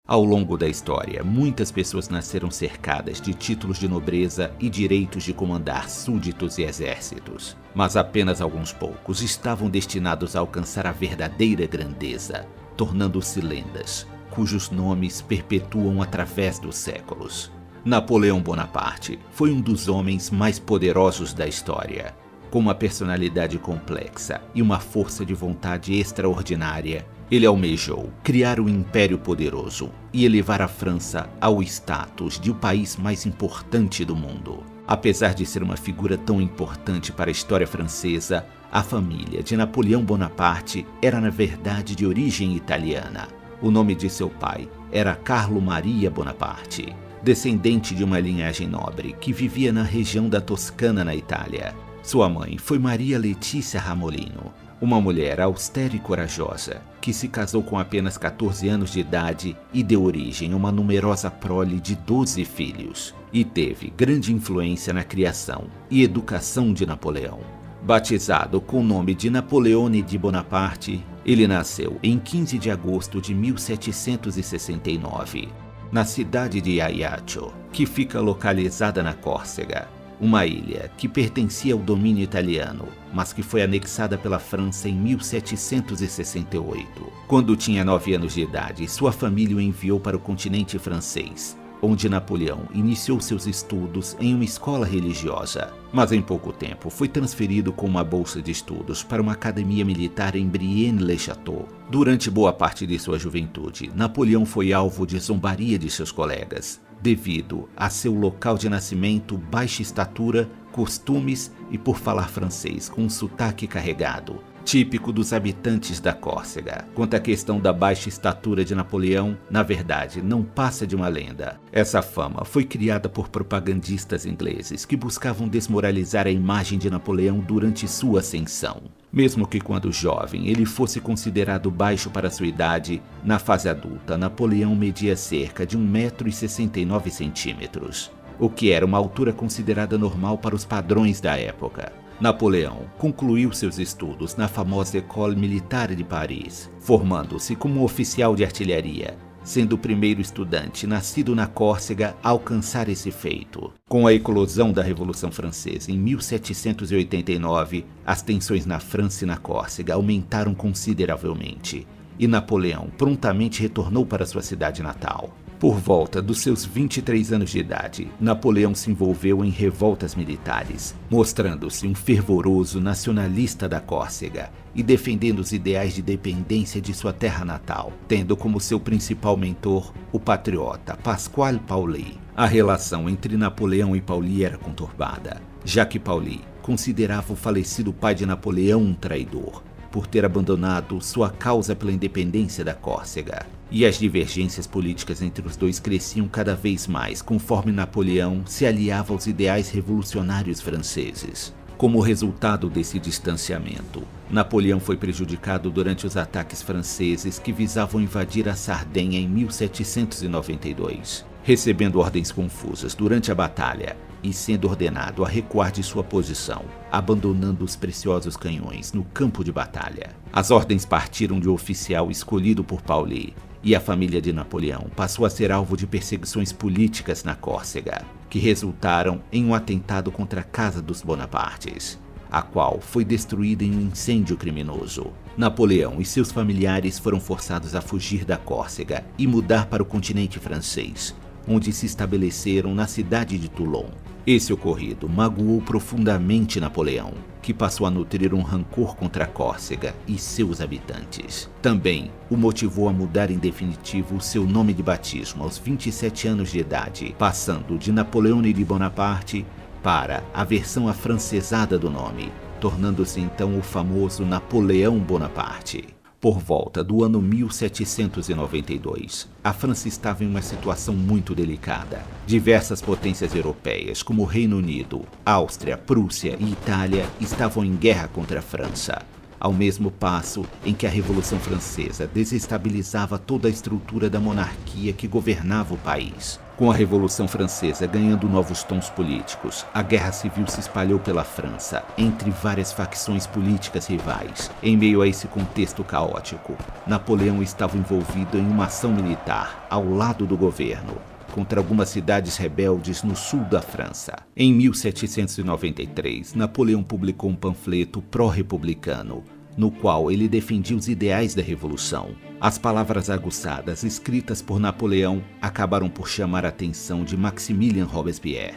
Ao longo da história, muitas pessoas nasceram cercadas de títulos de nobreza e direitos de comandar súditos e exércitos. Mas apenas alguns poucos estavam destinados a alcançar a verdadeira grandeza, tornando-se lendas, cujos nomes perpetuam através dos séculos. Napoleão Bonaparte foi um dos homens mais poderosos da história. Com uma personalidade complexa e uma força de vontade extraordinária, ele almejou criar um império poderoso e elevar a França ao status de o país mais importante do mundo. Apesar de ser uma figura tão importante para a história francesa, a família de Napoleão Bonaparte era na verdade de origem italiana. O nome de seu pai era Carlo Maria Bonaparte, descendente de uma linhagem nobre que vivia na região da Toscana, na Itália. Sua mãe foi Maria Letícia Ramolino, uma mulher austera e corajosa, que se casou com apenas 14 anos de idade e deu origem a uma numerosa prole de 12 filhos, e teve grande influência na criação e educação de Napoleão. Batizado com o nome de Napoleone de Bonaparte, ele nasceu em 15 de agosto de 1769, na cidade de Ajaccio, que fica localizada na Córcega, uma ilha que pertencia ao domínio italiano, mas que foi anexada pela França em 1768. Quando tinha 9 anos de idade, sua família o enviou para o continente francês, onde Napoleão iniciou seus estudos em uma escola religiosa. Mas em pouco tempo foi transferido com uma bolsa de estudos para uma academia militar em Brienne-le-Château. Durante boa parte de sua juventude, Napoleão foi alvo de zombaria de seus colegas, devido a seu local de nascimento, baixa estatura, costumes e por falar francês com um sotaque carregado, típico dos habitantes da Córcega. Quanto à questão da baixa estatura de Napoleão, na verdade, não passa de uma lenda. Essa fama foi criada por propagandistas ingleses que buscavam desmoralizar a imagem de Napoleão durante sua ascensão. Mesmo que quando jovem ele fosse considerado baixo para sua idade, na fase adulta Napoleão media cerca de 1,69 m, o que era uma altura considerada normal para os padrões da época. Napoleão concluiu seus estudos na famosa École Militaire de Paris, formando-se como oficial de artilharia, sendo o primeiro estudante nascido na Córcega a alcançar esse feito. Com a eclosão da Revolução Francesa em 1789, as tensões na França e na Córcega aumentaram consideravelmente, e Napoleão prontamente retornou para sua cidade natal. Por volta dos seus 23 anos de idade, Napoleão se envolveu em revoltas militares, mostrando-se um fervoroso nacionalista da Córcega e defendendo os ideais de independência de sua terra natal, tendo como seu principal mentor o patriota Pasquale Paoli. A relação entre Napoleão e Paoli era conturbada, já que Paoli considerava o falecido pai de Napoleão um traidor, por ter abandonado sua causa pela independência da Córcega. E as divergências políticas entre os dois cresciam cada vez mais conforme Napoleão se aliava aos ideais revolucionários franceses. Como resultado desse distanciamento, Napoleão foi prejudicado durante os ataques franceses que visavam invadir a Sardenha em 1792. Recebendo ordens confusas durante a batalha e sendo ordenado a recuar de sua posição, abandonando os preciosos canhões no campo de batalha. As ordens partiram de um oficial escolhido por Paoli, e a família de Napoleão passou a ser alvo de perseguições políticas na Córcega, que resultaram em um atentado contra a Casa dos Bonapartes, a qual foi destruída em um incêndio criminoso. Napoleão e seus familiares foram forçados a fugir da Córcega e mudar para o continente francês, onde se estabeleceram na cidade de Toulon. Esse ocorrido magoou profundamente Napoleão, que passou a nutrir um rancor contra a Córcega e seus habitantes. Também o motivou a mudar em definitivo seu nome de batismo aos 27 anos de idade, passando de Napoleone de Bonaparte para a versão afrancesada do nome, tornando-se então o famoso Napoleão Bonaparte. Por volta do ano 1792, a França estava em uma situação muito delicada. Diversas potências europeias, como o Reino Unido, Áustria, Prússia e Itália, estavam em guerra contra a França. ao mesmo passo em que a Revolução Francesa desestabilizava toda a estrutura da monarquia que governava o país. Com a Revolução Francesa ganhando novos tons políticos, a Guerra Civil se espalhou pela França, entre várias facções políticas rivais. Em meio a esse contexto caótico, Napoleão estava envolvido em uma ação militar, ao lado do governo, contra algumas cidades rebeldes no sul da França. Em 1793, Napoleão publicou um panfleto pró-republicano, no qual ele defendia os ideais da Revolução. As palavras aguçadas escritas por Napoleão acabaram por chamar a atenção de Maximilien Robespierre,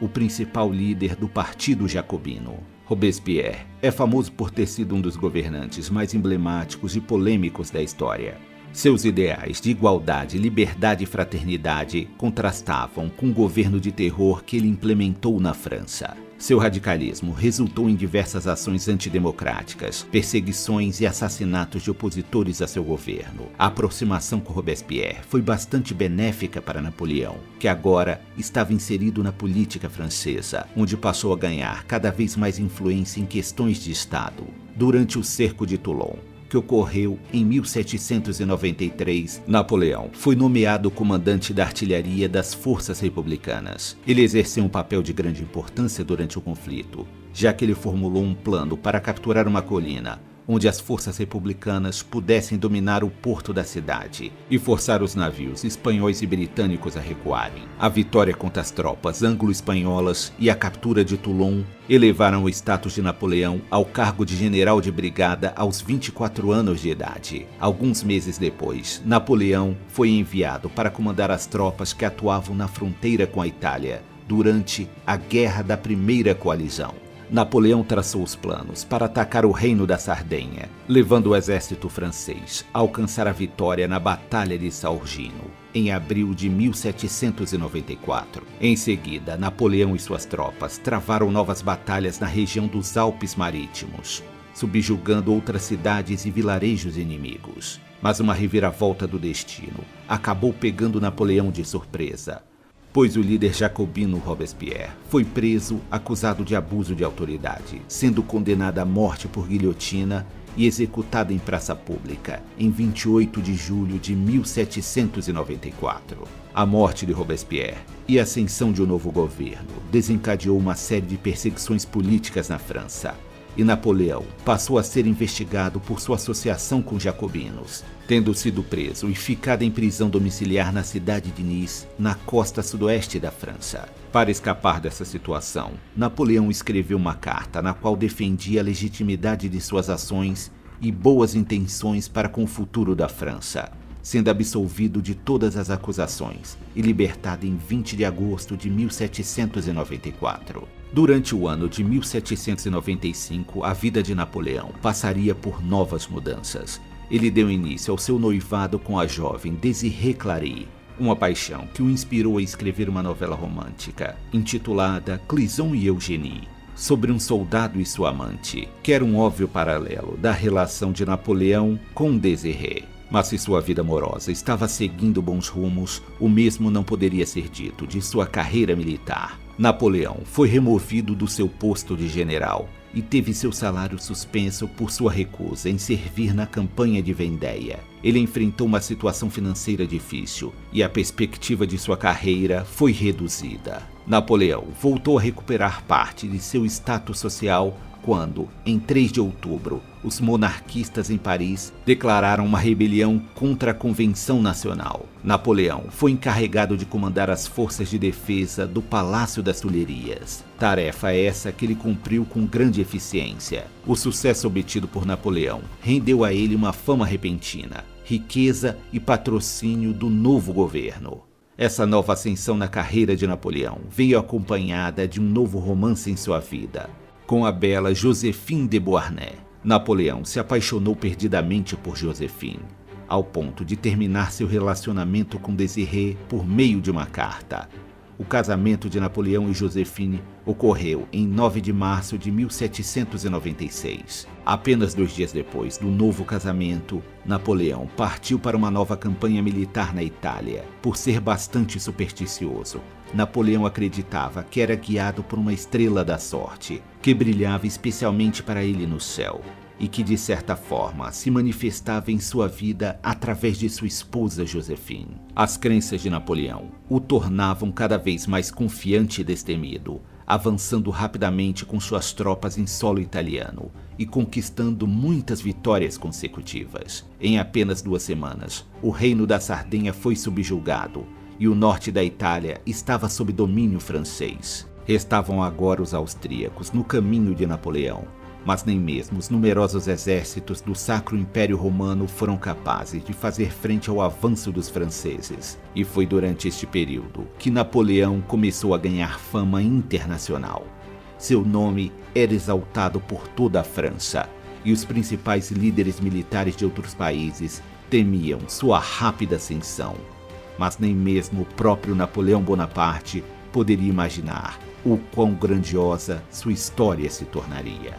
o principal líder do Partido Jacobino. Robespierre é famoso por ter sido um dos governantes mais emblemáticos e polêmicos da história. Seus ideais de igualdade, liberdade e fraternidade contrastavam com o governo de terror que ele implementou na França. Seu radicalismo resultou em diversas ações antidemocráticas, perseguições e assassinatos de opositores a seu governo. A aproximação com Robespierre foi bastante benéfica para Napoleão, que agora estava inserido na política francesa, onde passou a ganhar cada vez mais influência em questões de Estado. Durante o cerco de Toulon, que ocorreu em 1793, Napoleão foi nomeado comandante da artilharia das forças republicanas. Ele exerceu um papel de grande importância durante o conflito, já que ele formulou um plano para capturar uma colina, onde as forças republicanas pudessem dominar o porto da cidade e forçar os navios espanhóis e britânicos a recuarem. A vitória contra as tropas anglo-espanholas e a captura de Toulon elevaram o status de Napoleão ao cargo de general de brigada aos 24 anos de idade. Alguns meses depois, Napoleão foi enviado para comandar as tropas que atuavam na fronteira com a Itália durante a Guerra da Primeira Coalizão. Napoleão traçou os planos para atacar o Reino da Sardenha, levando o exército francês a alcançar a vitória na Batalha de Saorgino, em abril de 1794. Em seguida, Napoleão e suas tropas travaram novas batalhas na região dos Alpes Marítimos, subjugando outras cidades e vilarejos inimigos. Mas uma reviravolta do destino acabou pegando Napoleão de surpresa, pois o líder jacobino Robespierre foi preso acusado de abuso de autoridade, sendo condenado à morte por guilhotina e executado em praça pública em 28 de julho de 1794. A morte de Robespierre e a ascensão de um novo governo desencadeou uma série de perseguições políticas na França, e Napoleão passou a ser investigado por sua associação com jacobinos, tendo sido preso e ficado em prisão domiciliar na cidade de Nice, na costa sudoeste da França. Para escapar dessa situação, Napoleão escreveu uma carta na qual defendia a legitimidade de suas ações e boas intenções para com o futuro da França, sendo absolvido de todas as acusações e libertado em 20 de agosto de 1794. Durante o ano de 1795, a vida de Napoleão passaria por novas mudanças. Ele deu início ao seu noivado com a jovem Désirée Clary, uma paixão que o inspirou a escrever uma novela romântica, intitulada Clisson e Eugénie, sobre um soldado e sua amante, que era um óbvio paralelo da relação de Napoleão com Désirée. Mas se sua vida amorosa estava seguindo bons rumos, o mesmo não poderia ser dito de sua carreira militar. Napoleão foi removido do seu posto de general e teve seu salário suspenso por sua recusa em servir na campanha de Vendéia. Ele enfrentou uma situação financeira difícil e a perspectiva de sua carreira foi reduzida. Napoleão voltou a recuperar parte de seu status social quando, em 3 de outubro, os monarquistas em Paris declararam uma rebelião contra a Convenção Nacional. Napoleão foi encarregado de comandar as forças de defesa do Palácio das Tulherias. Tarefa essa que ele cumpriu com grande eficiência. O sucesso obtido por Napoleão rendeu a ele uma fama repentina, riqueza e patrocínio do novo governo. Essa nova ascensão na carreira de Napoleão veio acompanhada de um novo romance em sua vida. Com a bela Joséphine de Beauharnais, Napoleão se apaixonou perdidamente por Joséphine, ao ponto de terminar seu relacionamento com Désirée por meio de uma carta. O casamento de Napoleão e Joséphine ocorreu em 9 de março de 1796. Apenas 2 dias depois do novo casamento, Napoleão partiu para uma nova campanha militar na Itália. Por ser bastante supersticioso, Napoleão acreditava que era guiado por uma estrela da sorte, que brilhava especialmente para ele no céu. e que de certa forma se manifestava em sua vida através de sua esposa Joséphine. As crenças de Napoleão o tornavam cada vez mais confiante e destemido, avançando rapidamente com suas tropas em solo italiano e conquistando muitas vitórias consecutivas. Em apenas 2 semanas, o reino da Sardenha foi subjugado e o norte da Itália estava sob domínio francês. Restavam agora os austríacos no caminho de Napoleão, mas nem mesmo os numerosos exércitos do Sacro Império Romano foram capazes de fazer frente ao avanço dos franceses. E foi durante este período que Napoleão começou a ganhar fama internacional. Seu nome era exaltado por toda a França, e os principais líderes militares de outros países temiam sua rápida ascensão. Mas nem mesmo o próprio Napoleão Bonaparte poderia imaginar o quão grandiosa sua história se tornaria.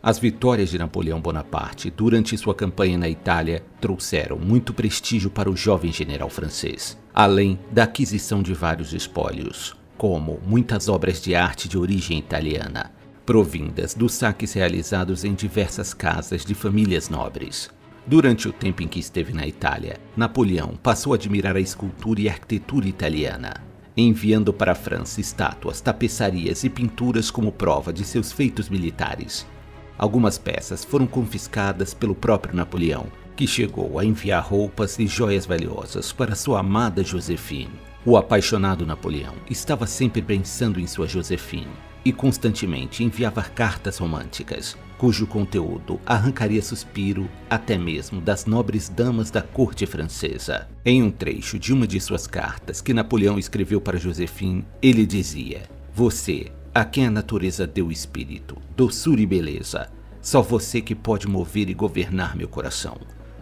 As vitórias de Napoleão Bonaparte durante sua campanha na Itália trouxeram muito prestígio para o jovem general francês, além da aquisição de vários espólios, como muitas obras de arte de origem italiana, provindas dos saques realizados em diversas casas de famílias nobres. Durante o tempo em que esteve na Itália, Napoleão passou a admirar a escultura e a arquitetura italiana, enviando para a França estátuas, tapeçarias e pinturas como prova de seus feitos militares. Algumas peças foram confiscadas pelo próprio Napoleão, que chegou a enviar roupas e joias valiosas para sua amada Joséphine. O apaixonado Napoleão estava sempre pensando em sua Joséphine e constantemente enviava cartas românticas, cujo conteúdo arrancaria suspiro até mesmo das nobres damas da corte francesa. Em um trecho de uma de suas cartas que Napoleão escreveu para Joséphine, ele dizia: "Você, a quem a natureza deu espírito, doçura e beleza, só você que pode mover e governar meu coração.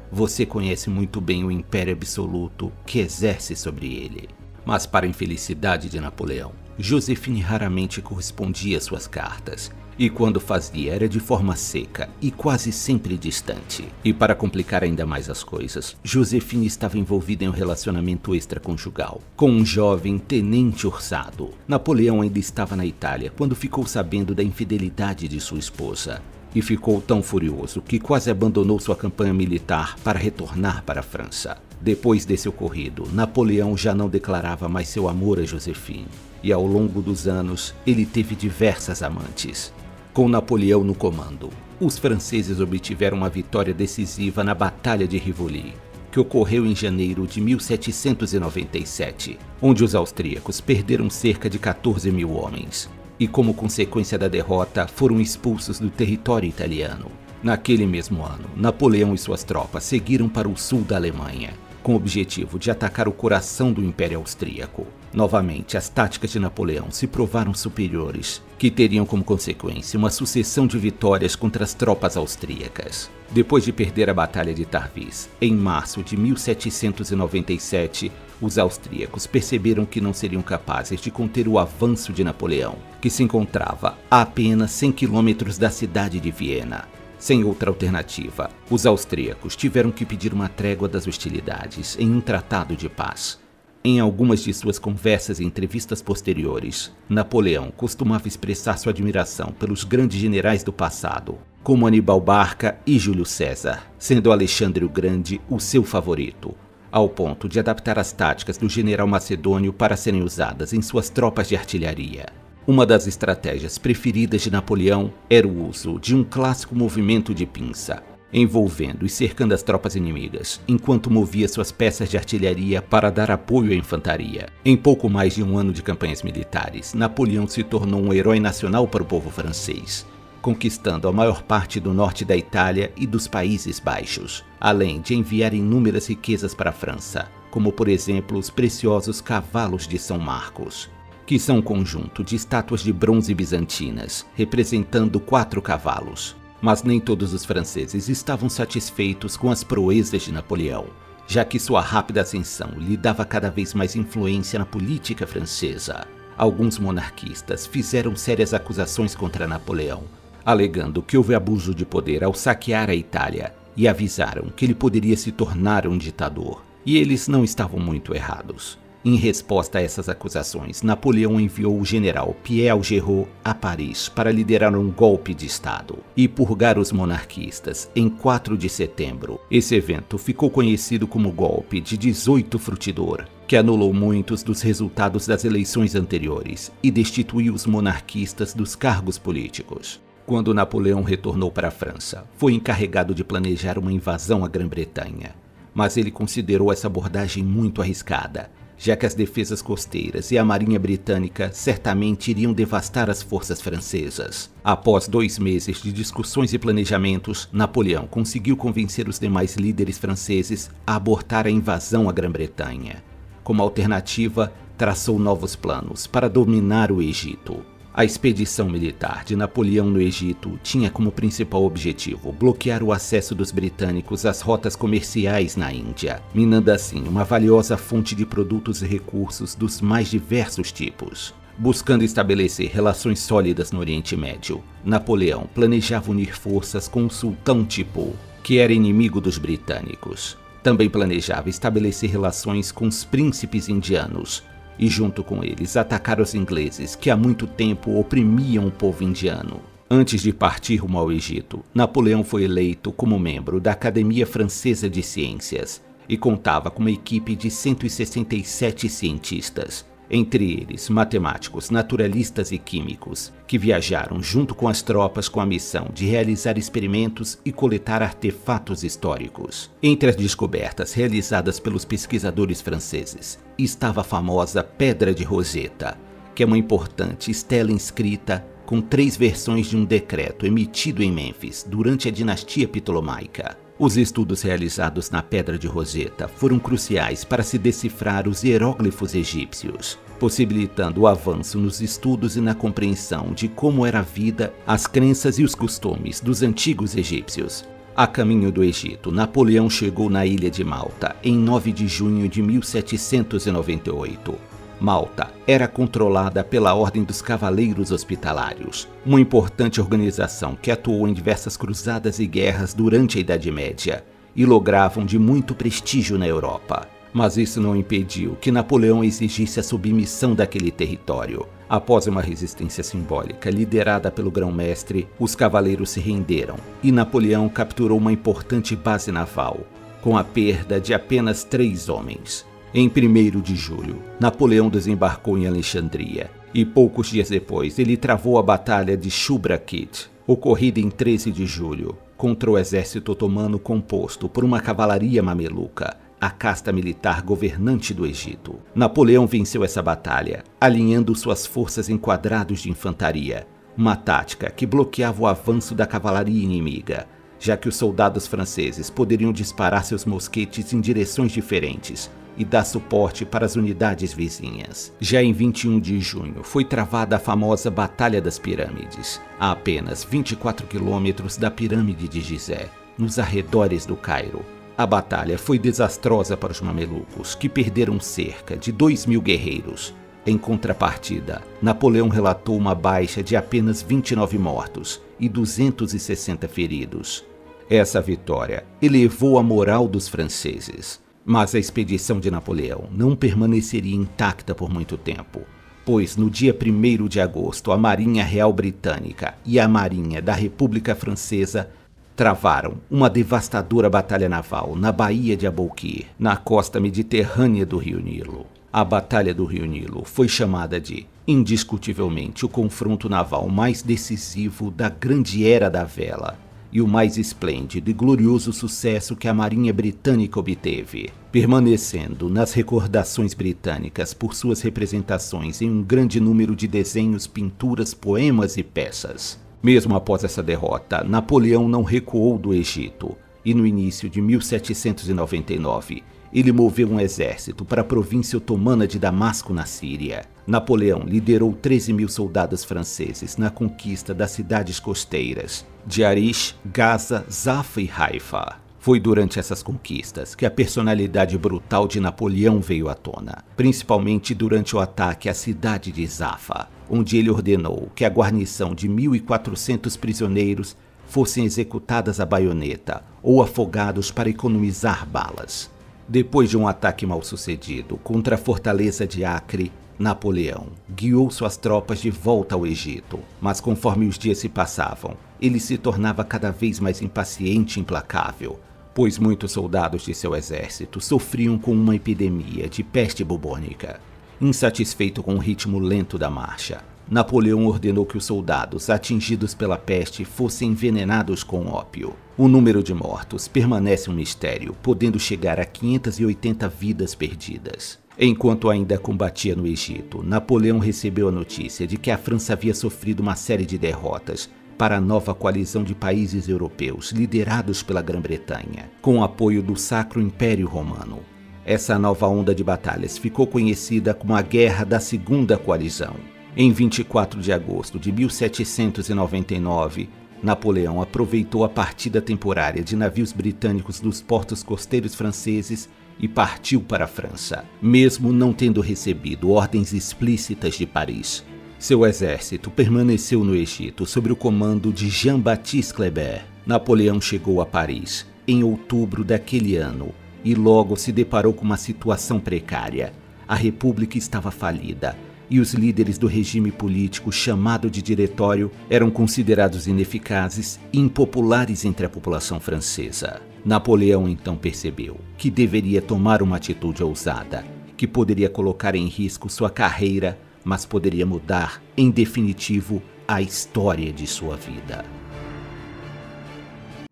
Você conhece muito bem o império absoluto que exerce sobre ele." Mas para a infelicidade de Napoleão, Joséphine raramente correspondia às suas cartas, e quando fazia era de forma seca e quase sempre distante. E para complicar ainda mais as coisas, Joséphine estava envolvida em um relacionamento extraconjugal com um jovem tenente ursado. Napoleão ainda estava na Itália quando ficou sabendo da infidelidade de sua esposa, e ficou tão furioso que quase abandonou sua campanha militar para retornar para a França. Depois desse ocorrido, Napoleão já não declarava mais seu amor a Joséphine, e ao longo dos anos ele teve diversas amantes. Com Napoleão no comando, os franceses obtiveram uma vitória decisiva na Batalha de Rivoli, que ocorreu em janeiro de 1797, onde os austríacos perderam cerca de 14.000 homens, e como consequência da derrota foram expulsos do território italiano. Naquele mesmo ano, Napoleão e suas tropas seguiram para o sul da Alemanha, com o objetivo de atacar o coração do Império Austríaco. Novamente, as táticas de Napoleão se provaram superiores, que teriam como consequência uma sucessão de vitórias contra as tropas austríacas. Depois de perder a Batalha de Tarvis, em março de 1797, os austríacos perceberam que não seriam capazes de conter o avanço de Napoleão, que se encontrava a apenas 100 quilômetros da cidade de Viena. Sem outra alternativa, os austríacos tiveram que pedir uma trégua das hostilidades em um tratado de paz. Em algumas de suas conversas e entrevistas posteriores, Napoleão costumava expressar sua admiração pelos grandes generais do passado, como Aníbal Barca e Júlio César, sendo Alexandre o Grande o seu favorito, ao ponto de adaptar as táticas do general macedônio para serem usadas em suas tropas de artilharia. Uma das estratégias preferidas de Napoleão era o uso de um clássico movimento de pinça, envolvendo e cercando as tropas inimigas, enquanto movia suas peças de artilharia para dar apoio à infantaria. Em pouco mais de um ano de campanhas militares, Napoleão se tornou um herói nacional para o povo francês, conquistando a maior parte do norte da Itália e dos Países Baixos, além de enviar inúmeras riquezas para a França, como por exemplo os preciosos cavalos de São Marcos, que são um conjunto de estátuas de bronze bizantinas, representando 4 cavalos. Mas nem todos os franceses estavam satisfeitos com as proezas de Napoleão, já que sua rápida ascensão lhe dava cada vez mais influência na política francesa. Alguns monarquistas fizeram sérias acusações contra Napoleão, alegando que houve abuso de poder ao saquear a Itália, e avisaram que ele poderia se tornar um ditador. E eles não estavam muito errados. Em resposta a essas acusações, Napoleão enviou o general Pierre Augereau a Paris para liderar um golpe de Estado e purgar os monarquistas em 4 de setembro. Esse evento ficou conhecido como golpe de 18 Fructidor, que anulou muitos dos resultados das eleições anteriores e destituiu os monarquistas dos cargos políticos. Quando Napoleão retornou para a França, foi encarregado de planejar uma invasão à Grã-Bretanha, mas ele considerou essa abordagem muito arriscada, já que as defesas costeiras e a marinha britânica certamente iriam devastar as forças francesas. Após 2 meses de discussões e planejamentos, Napoleão conseguiu convencer os demais líderes franceses a abortar a invasão à Grã-Bretanha. Como alternativa, traçou novos planos para dominar o Egito. A expedição militar de Napoleão no Egito tinha como principal objetivo bloquear o acesso dos britânicos às rotas comerciais na Índia, minando assim uma valiosa fonte de produtos e recursos dos mais diversos tipos. Buscando estabelecer relações sólidas no Oriente Médio, Napoleão planejava unir forças com o sultão Tipu, que era inimigo dos britânicos. Também planejava estabelecer relações com os príncipes indianos, e junto com eles atacar os ingleses que há muito tempo oprimiam o povo indiano. Antes de partir rumo ao Egito, Napoleão foi eleito como membro da Academia Francesa de Ciências e contava com uma equipe de 167 cientistas, entre eles matemáticos, naturalistas e químicos, que viajaram junto com as tropas com a missão de realizar experimentos e coletar artefatos históricos. Entre as descobertas realizadas pelos pesquisadores franceses estava a famosa Pedra de Roseta, que é uma importante estela inscrita com 3 versões de um decreto emitido em Mênfis durante a dinastia Ptolomaica. Os estudos realizados na Pedra de Roseta foram cruciais para se decifrar os hieróglifos egípcios, possibilitando o avanço nos estudos e na compreensão de como era a vida, as crenças e os costumes dos antigos egípcios. A caminho do Egito, Napoleão chegou na ilha de Malta em 9 de junho de 1798. Malta era controlada pela Ordem dos Cavaleiros Hospitalários, uma importante organização que atuou em diversas cruzadas e guerras durante a Idade Média e logravam de muito prestígio na Europa. Mas isso não impediu que Napoleão exigisse a submissão daquele território. Após uma resistência simbólica liderada pelo grão-mestre, os cavaleiros se renderam e Napoleão capturou uma importante base naval, com a perda de apenas 3 homens. Em 1º de julho, Napoleão desembarcou em Alexandria e poucos dias depois ele travou a Batalha de Shubra-Khit, ocorrida em 13 de julho, contra o exército otomano composto por uma cavalaria mameluca, a casta militar governante do Egito. Napoleão venceu essa batalha, alinhando suas forças em quadrados de infantaria, uma tática que bloqueava o avanço da cavalaria inimiga, já que os soldados franceses poderiam disparar seus mosquetes em direções diferentes e dar suporte para as unidades vizinhas. Já em 21 de junho foi travada a famosa Batalha das Pirâmides, a apenas 24 quilômetros da Pirâmide de Gizé, nos arredores do Cairo. A batalha foi desastrosa para os mamelucos, que perderam cerca de 2.000 guerreiros. Em contrapartida, Napoleão relatou uma baixa de apenas 29 mortos e 260 feridos. Essa vitória elevou a moral dos franceses. Mas a expedição de Napoleão não permaneceria intacta por muito tempo, pois no dia 1º de agosto a Marinha Real Britânica e a Marinha da República Francesa travaram uma devastadora batalha naval na Baía de Aboukir, na costa mediterrânea do Rio Nilo. A Batalha do Rio Nilo foi chamada de, indiscutivelmente, o confronto naval mais decisivo da Grande Era da Vela, e o mais esplêndido e glorioso sucesso que a Marinha Britânica obteve, permanecendo nas recordações britânicas por suas representações em um grande número de desenhos, pinturas, poemas e peças. Mesmo após essa derrota, Napoleão não recuou do Egito, e no início de 1799, ele moveu um exército para a província otomana de Damasco, na Síria. Napoleão liderou 13.000 soldados franceses na conquista das cidades costeiras de Arish, Gaza, Zafa e Haifa. Foi durante essas conquistas que a personalidade brutal de Napoleão veio à tona, principalmente durante o ataque à cidade de Zafa, onde ele ordenou que a guarnição de 1.400 prisioneiros fossem executadas à baioneta ou afogados para economizar balas. Depois de um ataque mal sucedido contra a fortaleza de Acre, Napoleão guiou suas tropas de volta ao Egito, mas conforme os dias se passavam, ele se tornava cada vez mais impaciente e implacável, pois muitos soldados de seu exército sofriam com uma epidemia de peste bubônica. Insatisfeito com o ritmo lento da marcha, Napoleão ordenou que os soldados atingidos pela peste fossem envenenados com ópio. O número de mortos permanece um mistério, podendo chegar a 580 vidas perdidas. Enquanto ainda combatia no Egito, Napoleão recebeu a notícia de que a França havia sofrido uma série de derrotas para a nova coalizão de países europeus liderados pela Grã-Bretanha, com o apoio do Sacro Império Romano. Essa nova onda de batalhas ficou conhecida como a Guerra da Segunda Coalizão. Em 24 de agosto de 1799, Napoleão aproveitou a partida temporária de navios britânicos dos portos costeiros franceses e partiu para a França, mesmo não tendo recebido ordens explícitas de Paris. Seu exército permaneceu no Egito sob o comando de Jean-Baptiste Kléber. Napoleão chegou a Paris em outubro daquele ano e logo se deparou com uma situação precária. A República estava falida e os líderes do regime político chamado de Diretório eram considerados ineficazes e impopulares entre a população francesa. Napoleão então percebeu que deveria tomar uma atitude ousada, que poderia colocar em risco sua carreira, mas poderia mudar, em definitivo, a história de sua vida.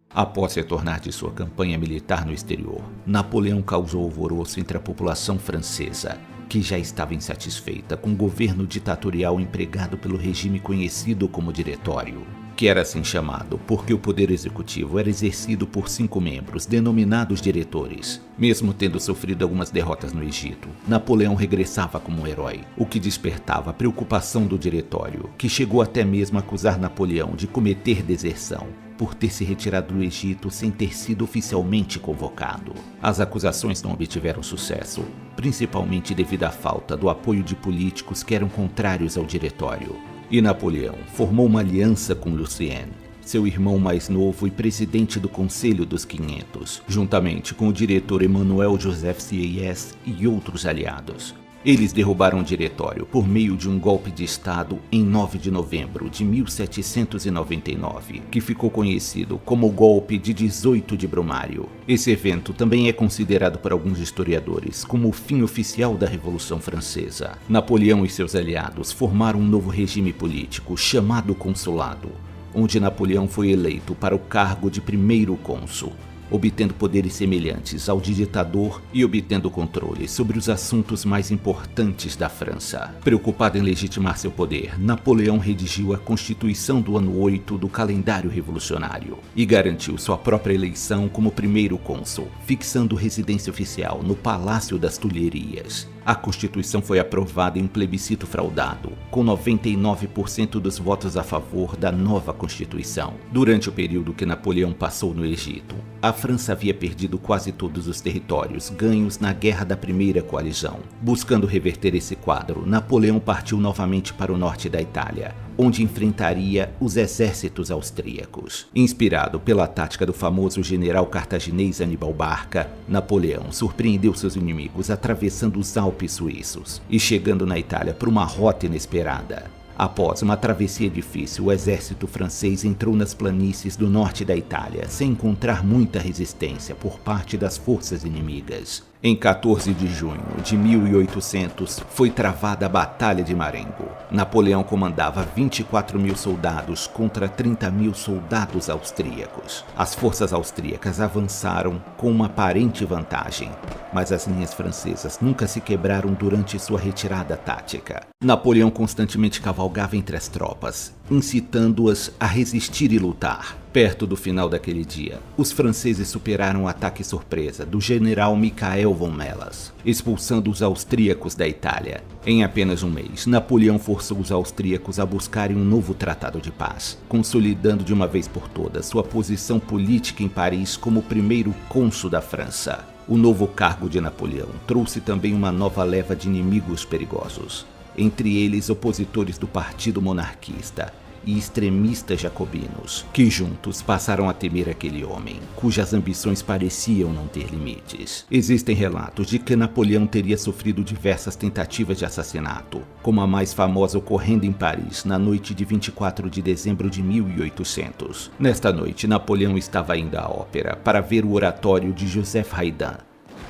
Após retornar de sua campanha militar no exterior, Napoleão causou alvoroço entre a população francesa, que já estava insatisfeita com o governo ditatorial empregado pelo regime conhecido como Diretório, que era assim chamado porque o poder executivo era exercido por 5 membros, denominados diretores. Mesmo tendo sofrido algumas derrotas no Egito, Napoleão regressava como um herói, o que despertava a preocupação do Diretório, que chegou até mesmo a acusar Napoleão de cometer deserção, por ter se retirado do Egito sem ter sido oficialmente convocado. As acusações não obtiveram sucesso, principalmente devido à falta do apoio de políticos que eram contrários ao Diretório. E Napoleão formou uma aliança com Lucien, seu irmão mais novo e presidente do Conselho dos 500, juntamente com o diretor Emmanuel Joseph Sieyès e outros aliados. Eles derrubaram o Diretório por meio de um golpe de Estado em 9 de novembro de 1799, que ficou conhecido como o Golpe de 18 de Brumário. Esse evento também é considerado por alguns historiadores como o fim oficial da Revolução Francesa. Napoleão e seus aliados formaram um novo regime político chamado Consulado, onde Napoleão foi eleito para o cargo de primeiro cônsul, obtendo poderes semelhantes ao de ditador e obtendo controle sobre os assuntos mais importantes da França. Preocupado em legitimar seu poder, Napoleão redigiu a Constituição do ano 8 do calendário revolucionário e garantiu sua própria eleição como primeiro cônsul, fixando residência oficial no Palácio das Tulherias. A Constituição foi aprovada em um plebiscito fraudado, com 99% dos votos a favor da nova Constituição. Durante o período que Napoleão passou no Egito, a França havia perdido quase todos os territórios ganhos na Guerra da Primeira Coalizão. Buscando reverter esse quadro, Napoleão partiu novamente para o norte da Itália, onde enfrentaria os exércitos austríacos. Inspirado pela tática do famoso general cartaginês Aníbal Barca, Napoleão surpreendeu seus inimigos atravessando os Alpes suíços e chegando na Itália por uma rota inesperada. Após uma travessia difícil, o exército francês entrou nas planícies do norte da Itália, sem encontrar muita resistência por parte das forças inimigas. Em 14 de junho de 1800, foi travada a Batalha de Marengo. Napoleão comandava 24.000 soldados contra 30.000 soldados austríacos. As forças austríacas avançaram com uma aparente vantagem, mas as linhas francesas nunca se quebraram durante sua retirada tática. Napoleão constantemente cavalgava entre as tropas, incitando-as a resistir e lutar. Perto do final daquele dia, os franceses superaram o ataque surpresa do general Michael von Melas, expulsando os austríacos da Itália. Em apenas um mês, Napoleão forçou os austríacos a buscarem um novo tratado de paz, consolidando de uma vez por todas sua posição política em Paris como primeiro cônsul da França. O novo cargo de Napoleão trouxe também uma nova leva de inimigos perigosos, entre eles opositores do Partido Monarquista, e extremistas jacobinos, que juntos passaram a temer aquele homem, cujas ambições pareciam não ter limites. Existem relatos de que Napoleão teria sofrido diversas tentativas de assassinato, como a mais famosa ocorrendo em Paris na noite de 24 de dezembro de 1800. Nesta noite, Napoleão estava indo à ópera para ver o oratório de Joseph Haydn,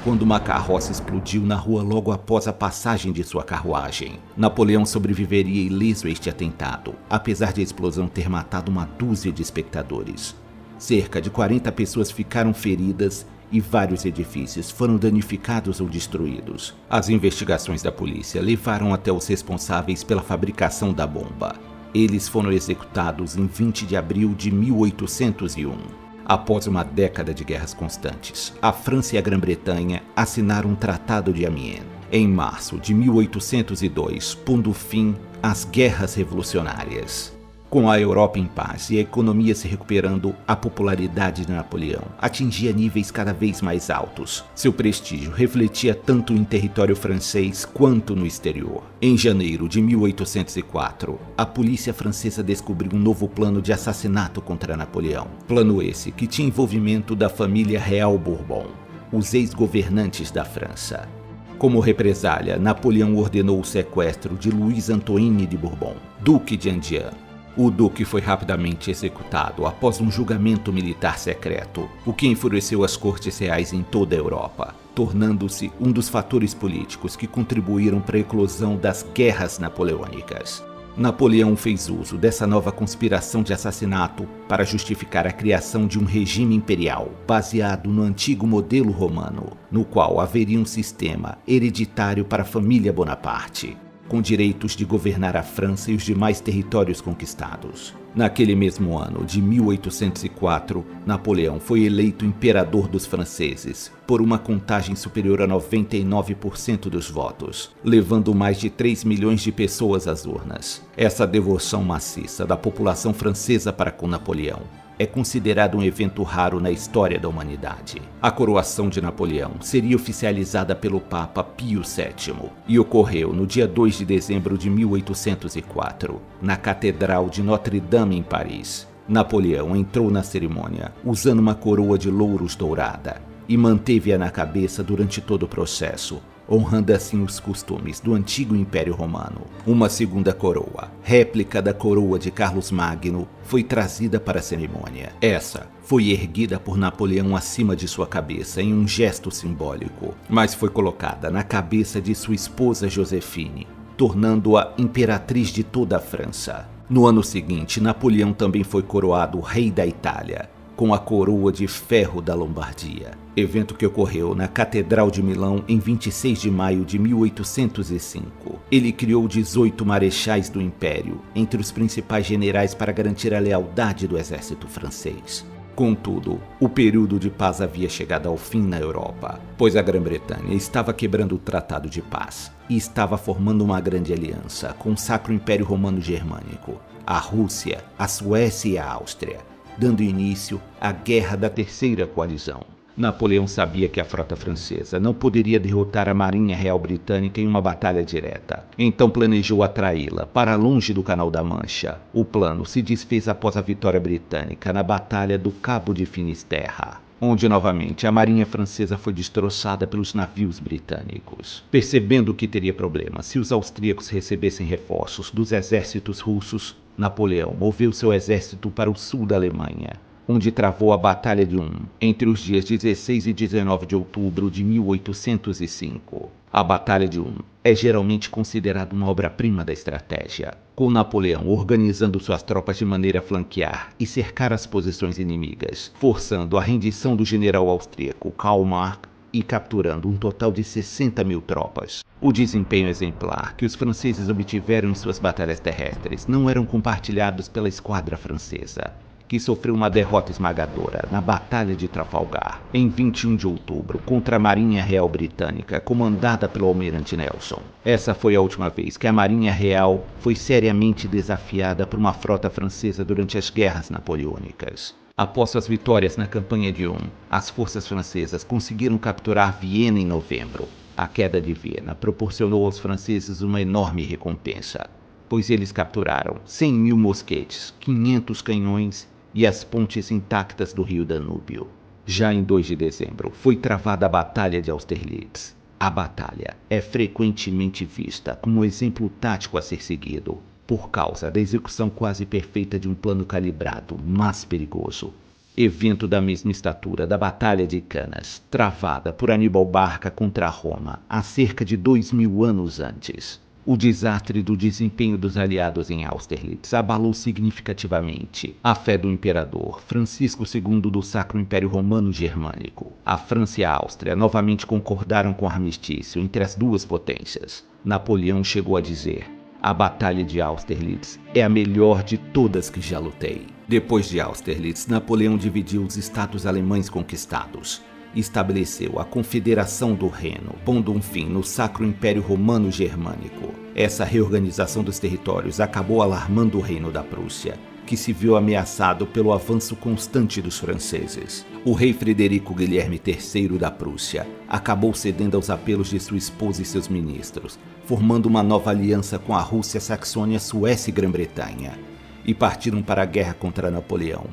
quando uma carroça explodiu na rua logo após a passagem de sua carruagem. Napoleão sobreviveria ileso a este atentado, apesar de a explosão ter matado uma dúzia de espectadores. Cerca de 40 pessoas ficaram feridas e vários edifícios foram danificados ou destruídos. As investigações da polícia levaram até os responsáveis pela fabricação da bomba. Eles foram executados em 20 de abril de 1801. Após uma década de guerras constantes, a França e a Grã-Bretanha assinaram um Tratado de Amiens em março de 1802, pondo fim às guerras revolucionárias. Com a Europa em paz e a economia se recuperando, a popularidade de Napoleão atingia níveis cada vez mais altos. Seu prestígio refletia tanto em território francês quanto no exterior. Em janeiro de 1804, a polícia francesa descobriu um novo plano de assassinato contra Napoleão. Plano esse que tinha envolvimento da família real Bourbon, os ex-governantes da França. Como represália, Napoleão ordenou o sequestro de Luís Antoine de Bourbon, Duque de Enghien. O duque foi rapidamente executado após um julgamento militar secreto, o que enfureceu as cortes reais em toda a Europa, tornando-se um dos fatores políticos que contribuíram para a eclosão das guerras napoleônicas. Napoleão fez uso dessa nova conspiração de assassinato para justificar a criação de um regime imperial baseado no antigo modelo romano, no qual haveria um sistema hereditário para a família Bonaparte, com direitos de governar a França e os demais territórios conquistados. Naquele mesmo ano de 1804, Napoleão foi eleito imperador dos franceses por uma contagem superior a 99% dos votos, levando mais de 3 milhões de pessoas às urnas. Essa devoção maciça da população francesa para com Napoleão é considerado um evento raro na história da humanidade. A coroação de Napoleão seria oficializada pelo Papa Pio VII e ocorreu no dia 2 de dezembro de 1804, na Catedral de Notre-Dame, em Paris. Napoleão entrou na cerimônia usando uma coroa de louros dourada e manteve-a na cabeça durante todo o processo, honrando assim os costumes do antigo Império Romano. Uma segunda coroa, réplica da coroa de Carlos Magno, foi trazida para a cerimônia. Essa foi erguida por Napoleão acima de sua cabeça em um gesto simbólico, mas foi colocada na cabeça de sua esposa Josefine, tornando-a imperatriz de toda a França. No ano seguinte, Napoleão também foi coroado rei da Itália, com a coroa de ferro da Lombardia, evento que ocorreu na Catedral de Milão em 26 de maio de 1805. Ele criou 18 marechais do Império, entre os principais generais para garantir a lealdade do exército francês. Contudo, o período de paz havia chegado ao fim na Europa, pois a Grã-Bretanha estava quebrando o Tratado de Paz e estava formando uma grande aliança com o Sacro Império Romano Germânico, a Rússia, a Suécia e a Áustria, dando início à Guerra da Terceira Coalizão. Napoleão sabia que a frota francesa não poderia derrotar a Marinha Real Britânica em uma batalha direta, então planejou atraí-la para longe do Canal da Mancha. O plano se desfez após a vitória britânica na Batalha do Cabo de Finisterra, onde novamente a marinha francesa foi destroçada pelos navios britânicos. Percebendo que teria problemas se os austríacos recebessem reforços dos exércitos russos, Napoleão moveu seu exército para o sul da Alemanha, onde travou a Batalha de Ulm, entre os dias 16 e 19 de outubro de 1805. A Batalha de Ulm é geralmente considerada uma obra-prima da estratégia, com Napoleão organizando suas tropas de maneira a flanquear e cercar as posições inimigas, forçando a rendição do general austríaco Karl Marx e capturando um total de 60 mil tropas. O desempenho exemplar que os franceses obtiveram em suas batalhas terrestres não eram compartilhados pela esquadra francesa, que sofreu uma derrota esmagadora na Batalha de Trafalgar, em 21 de outubro, contra a Marinha Real Britânica, comandada pelo almirante Nelson. Essa foi a última vez que a Marinha Real foi seriamente desafiada por uma frota francesa durante as guerras napoleônicas. Após suas vitórias na campanha de Ulm, as forças francesas conseguiram capturar Viena em novembro. A queda de Viena proporcionou aos franceses uma enorme recompensa. pois eles capturaram 100.000 mosquetes, 500 canhões e as pontes intactas do rio Danúbio. Já em 2 de dezembro, foi travada a Batalha de Austerlitz. A batalha é frequentemente vista como um exemplo tático a ser seguido, por causa da execução quase perfeita de um plano calibrado, mas perigoso. Evento da mesma estatura da Batalha de Cannas, travada por Aníbal Barca contra Roma há cerca de 2000 anos antes. O desastre do desempenho dos aliados em Austerlitz abalou significativamente a fé do imperador Francisco II do Sacro Império Romano Germânico. A França e a Áustria novamente concordaram com o armistício entre as duas potências. Napoleão chegou a dizer: "A Batalha de Austerlitz é a melhor de todas que já lutei." Depois de Austerlitz, Napoleão dividiu os estados alemães conquistados. Estabeleceu a Confederação do Reno, pondo um fim no Sacro Império Romano Germânico. Essa reorganização dos territórios acabou alarmando o Reino da Prússia, que se viu ameaçado pelo avanço constante dos franceses. O rei Frederico Guilherme III da Prússia acabou cedendo aos apelos de sua esposa e seus ministros, formando uma nova aliança com a Rússia, Saxônia, Suécia e Grã-Bretanha, e partiram para a guerra contra Napoleão.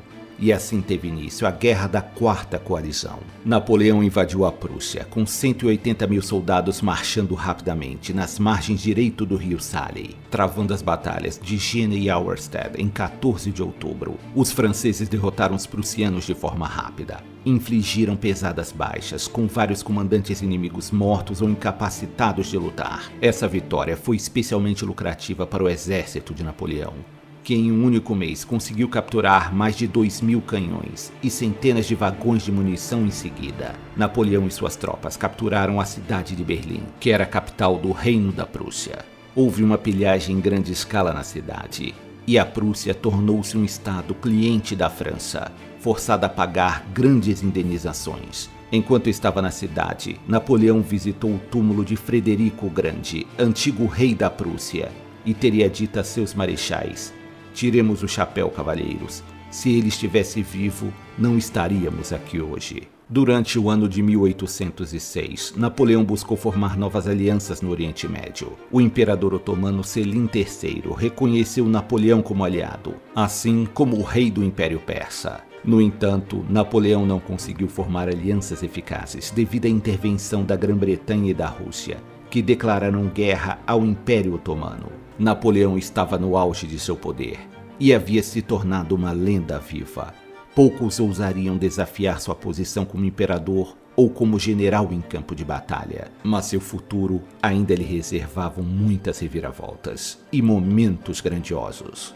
E assim teve início a Guerra da Quarta Coalizão. Napoleão invadiu a Prússia, com 180.000 soldados marchando rapidamente nas margens direito do rio Saale, travando as batalhas de Jena e Auerstedt em 14 de outubro. Os franceses derrotaram os prussianos de forma rápida. Infligiram pesadas baixas, com vários comandantes inimigos mortos ou incapacitados de lutar. Essa vitória foi especialmente lucrativa para o exército de Napoleão, que em um único mês conseguiu capturar mais de 2.000 canhões e centenas de vagões de munição em seguida. Napoleão e suas tropas capturaram a cidade de Berlim, que era a capital do Reino da Prússia. Houve uma pilhagem em grande escala na cidade, e a Prússia tornou-se um estado cliente da França, forçada a pagar grandes indenizações. Enquanto estava na cidade, Napoleão visitou o túmulo de Frederico o Grande, antigo rei da Prússia, e teria dito a seus marechais: "Tiremos o chapéu, cavalheiros. Se ele estivesse vivo, não estaríamos aqui hoje." Durante o ano de 1806, Napoleão buscou formar novas alianças no Oriente Médio. O imperador otomano Selim III reconheceu Napoleão como aliado, assim como o rei do Império Persa. No entanto, Napoleão não conseguiu formar alianças eficazes devido à intervenção da Grã-Bretanha e da Rússia, que declararam guerra ao Império Otomano. Napoleão estava no auge de seu poder e havia se tornado uma lenda viva. Poucos ousariam desafiar sua posição como imperador ou como general em campo de batalha, mas seu futuro ainda lhe reservavam muitas reviravoltas e momentos grandiosos.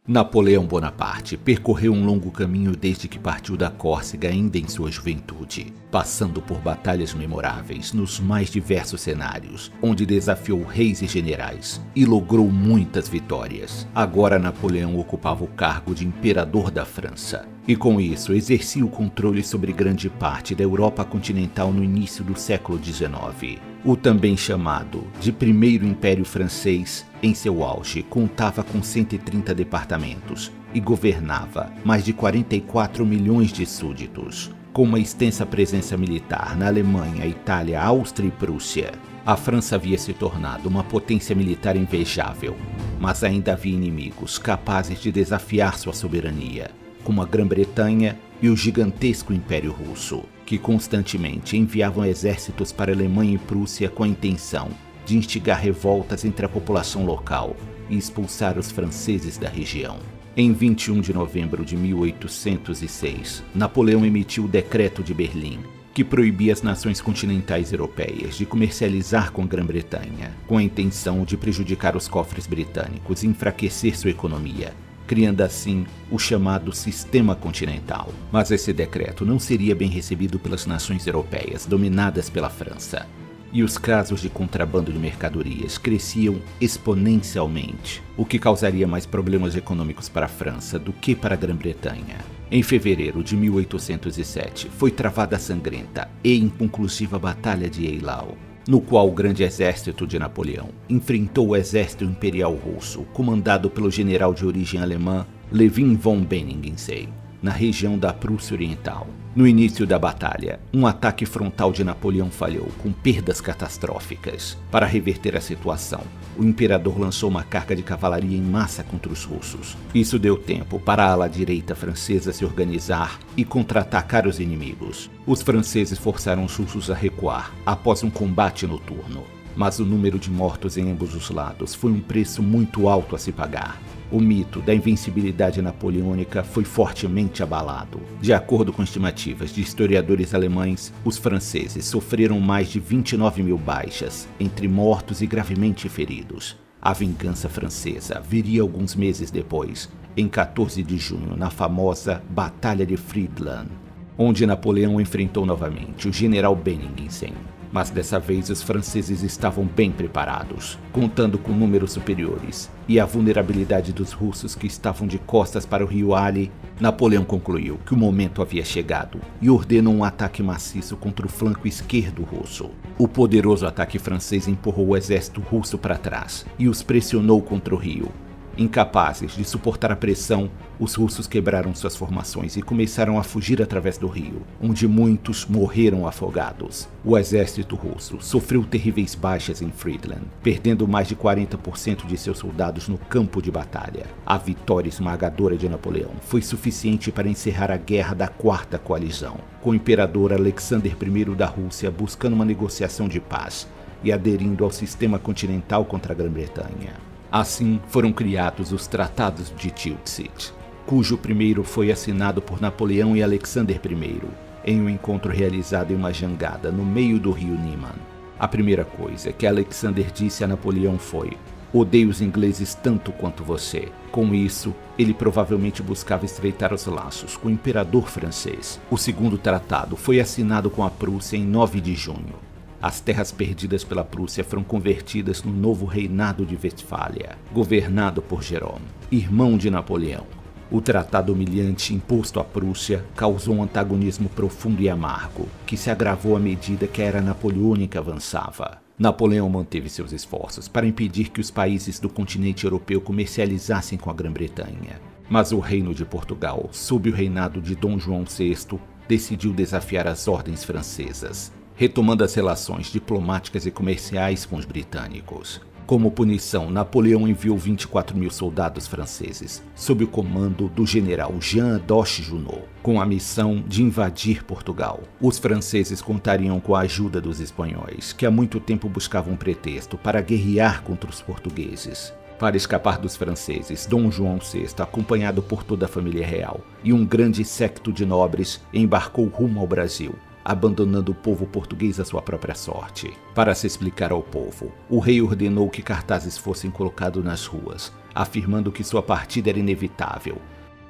Napoleão Bonaparte percorreu um longo caminho desde que partiu da Córcega ainda em sua juventude, passando por batalhas memoráveis nos mais diversos cenários, onde desafiou reis e generais e logrou muitas vitórias. Agora Napoleão ocupava o cargo de imperador da França, e com isso exercia o controle sobre grande parte da Europa continental no início do século XIX. O também chamado de Primeiro Império Francês, em seu auge, contava com 130 departamentos e governava mais de 44 milhões de súditos. Com uma extensa presença militar na Alemanha, Itália, Áustria e Prússia, a França havia se tornado uma potência militar invejável, mas ainda havia inimigos capazes de desafiar sua soberania, como a Grã-Bretanha e o gigantesco Império Russo, que constantemente enviavam exércitos para a Alemanha e Prússia com a intenção de instigar revoltas entre a população local e expulsar os franceses da região. Em 21 de novembro de 1806, Napoleão emitiu o Decreto de Berlim, que proibia as nações continentais europeias de comercializar com a Grã-Bretanha, com a intenção de prejudicar os cofres britânicos e enfraquecer sua economia, criando assim o chamado Sistema Continental. Mas esse decreto não seria bem recebido pelas nações europeias dominadas pela França, e os casos de contrabando de mercadorias cresciam exponencialmente, o que causaria mais problemas econômicos para a França do que para a Grã-Bretanha. Em fevereiro de 1807, foi travada a sangrenta e inconclusiva Batalha de Eylau, no qual o grande exército de Napoleão enfrentou o exército imperial russo, comandado pelo general de origem alemã Levin von Benningendseey. na região da Prússia Oriental. No início da batalha, um ataque frontal de Napoleão falhou, com perdas catastróficas. Para reverter a situação, o imperador lançou uma carga de cavalaria em massa contra os russos. Isso deu tempo para a ala direita francesa se organizar e contra-atacar os inimigos. Os franceses forçaram os russos a recuar após um combate noturno. Mas o número de mortos em ambos os lados foi um preço muito alto a se pagar. O mito da invencibilidade napoleônica foi fortemente abalado. De acordo com estimativas de historiadores alemães, os franceses sofreram mais de 29 mil baixas, entre mortos e gravemente feridos. A vingança francesa viria alguns meses depois, em 14 de junho, na famosa Batalha de Friedland, onde Napoleão enfrentou novamente o general Bennigsen. Mas dessa vez os franceses estavam bem preparados, contando com números superiores e a vulnerabilidade dos russos que estavam de costas para o rio Ali. Napoleão concluiu que o momento havia chegado e ordenou um ataque maciço contra o flanco esquerdo russo. O poderoso ataque francês empurrou o exército russo para trás e os pressionou contra o rio. Incapazes de suportar a pressão, os russos quebraram suas formações e começaram a fugir através do rio, onde muitos morreram afogados. O exército russo sofreu terríveis baixas em Friedland, perdendo mais de 40% de seus soldados no campo de batalha. A vitória esmagadora de Napoleão foi suficiente para encerrar a guerra da Quarta Coalizão, com o imperador Alexander I da Rússia buscando uma negociação de paz e aderindo ao sistema continental contra a Grã-Bretanha. Assim foram criados os Tratados de Tilsit, cujo primeiro foi assinado por Napoleão e Alexander I, em um encontro realizado em uma jangada no meio do rio Niemen. A primeira coisa que Alexander disse a Napoleão foi: "Odeio os ingleses tanto quanto você." Com isso, ele provavelmente buscava estreitar os laços com o imperador francês. O segundo tratado foi assinado com a Prússia em 9 de junho. As terras perdidas pela Prússia foram convertidas no novo reinado de Westfália, governado por Jerome, irmão de Napoleão. O tratado humilhante imposto à Prússia causou um antagonismo profundo e amargo, que se agravou à medida que a era napoleônica avançava. Napoleão manteve seus esforços para impedir que os países do continente europeu comercializassem com a Grã-Bretanha. Mas o reino de Portugal, sob o reinado de Dom João VI, decidiu desafiar as ordens francesas, retomando as relações diplomáticas e comerciais com os britânicos. Como punição, Napoleão enviou 24 mil soldados franceses, sob o comando do general Jean d'Auch-Junot, com a missão de invadir Portugal. Os franceses contariam com a ajuda dos espanhóis, que há muito tempo buscavam um pretexto para guerrear contra os portugueses. Para escapar dos franceses, Dom João VI, acompanhado por toda a família real e um grande séquito de nobres, embarcou rumo ao Brasil, abandonando o povo português à sua própria sorte. Para se explicar ao povo, o rei ordenou que cartazes fossem colocados nas ruas, afirmando que sua partida era inevitável,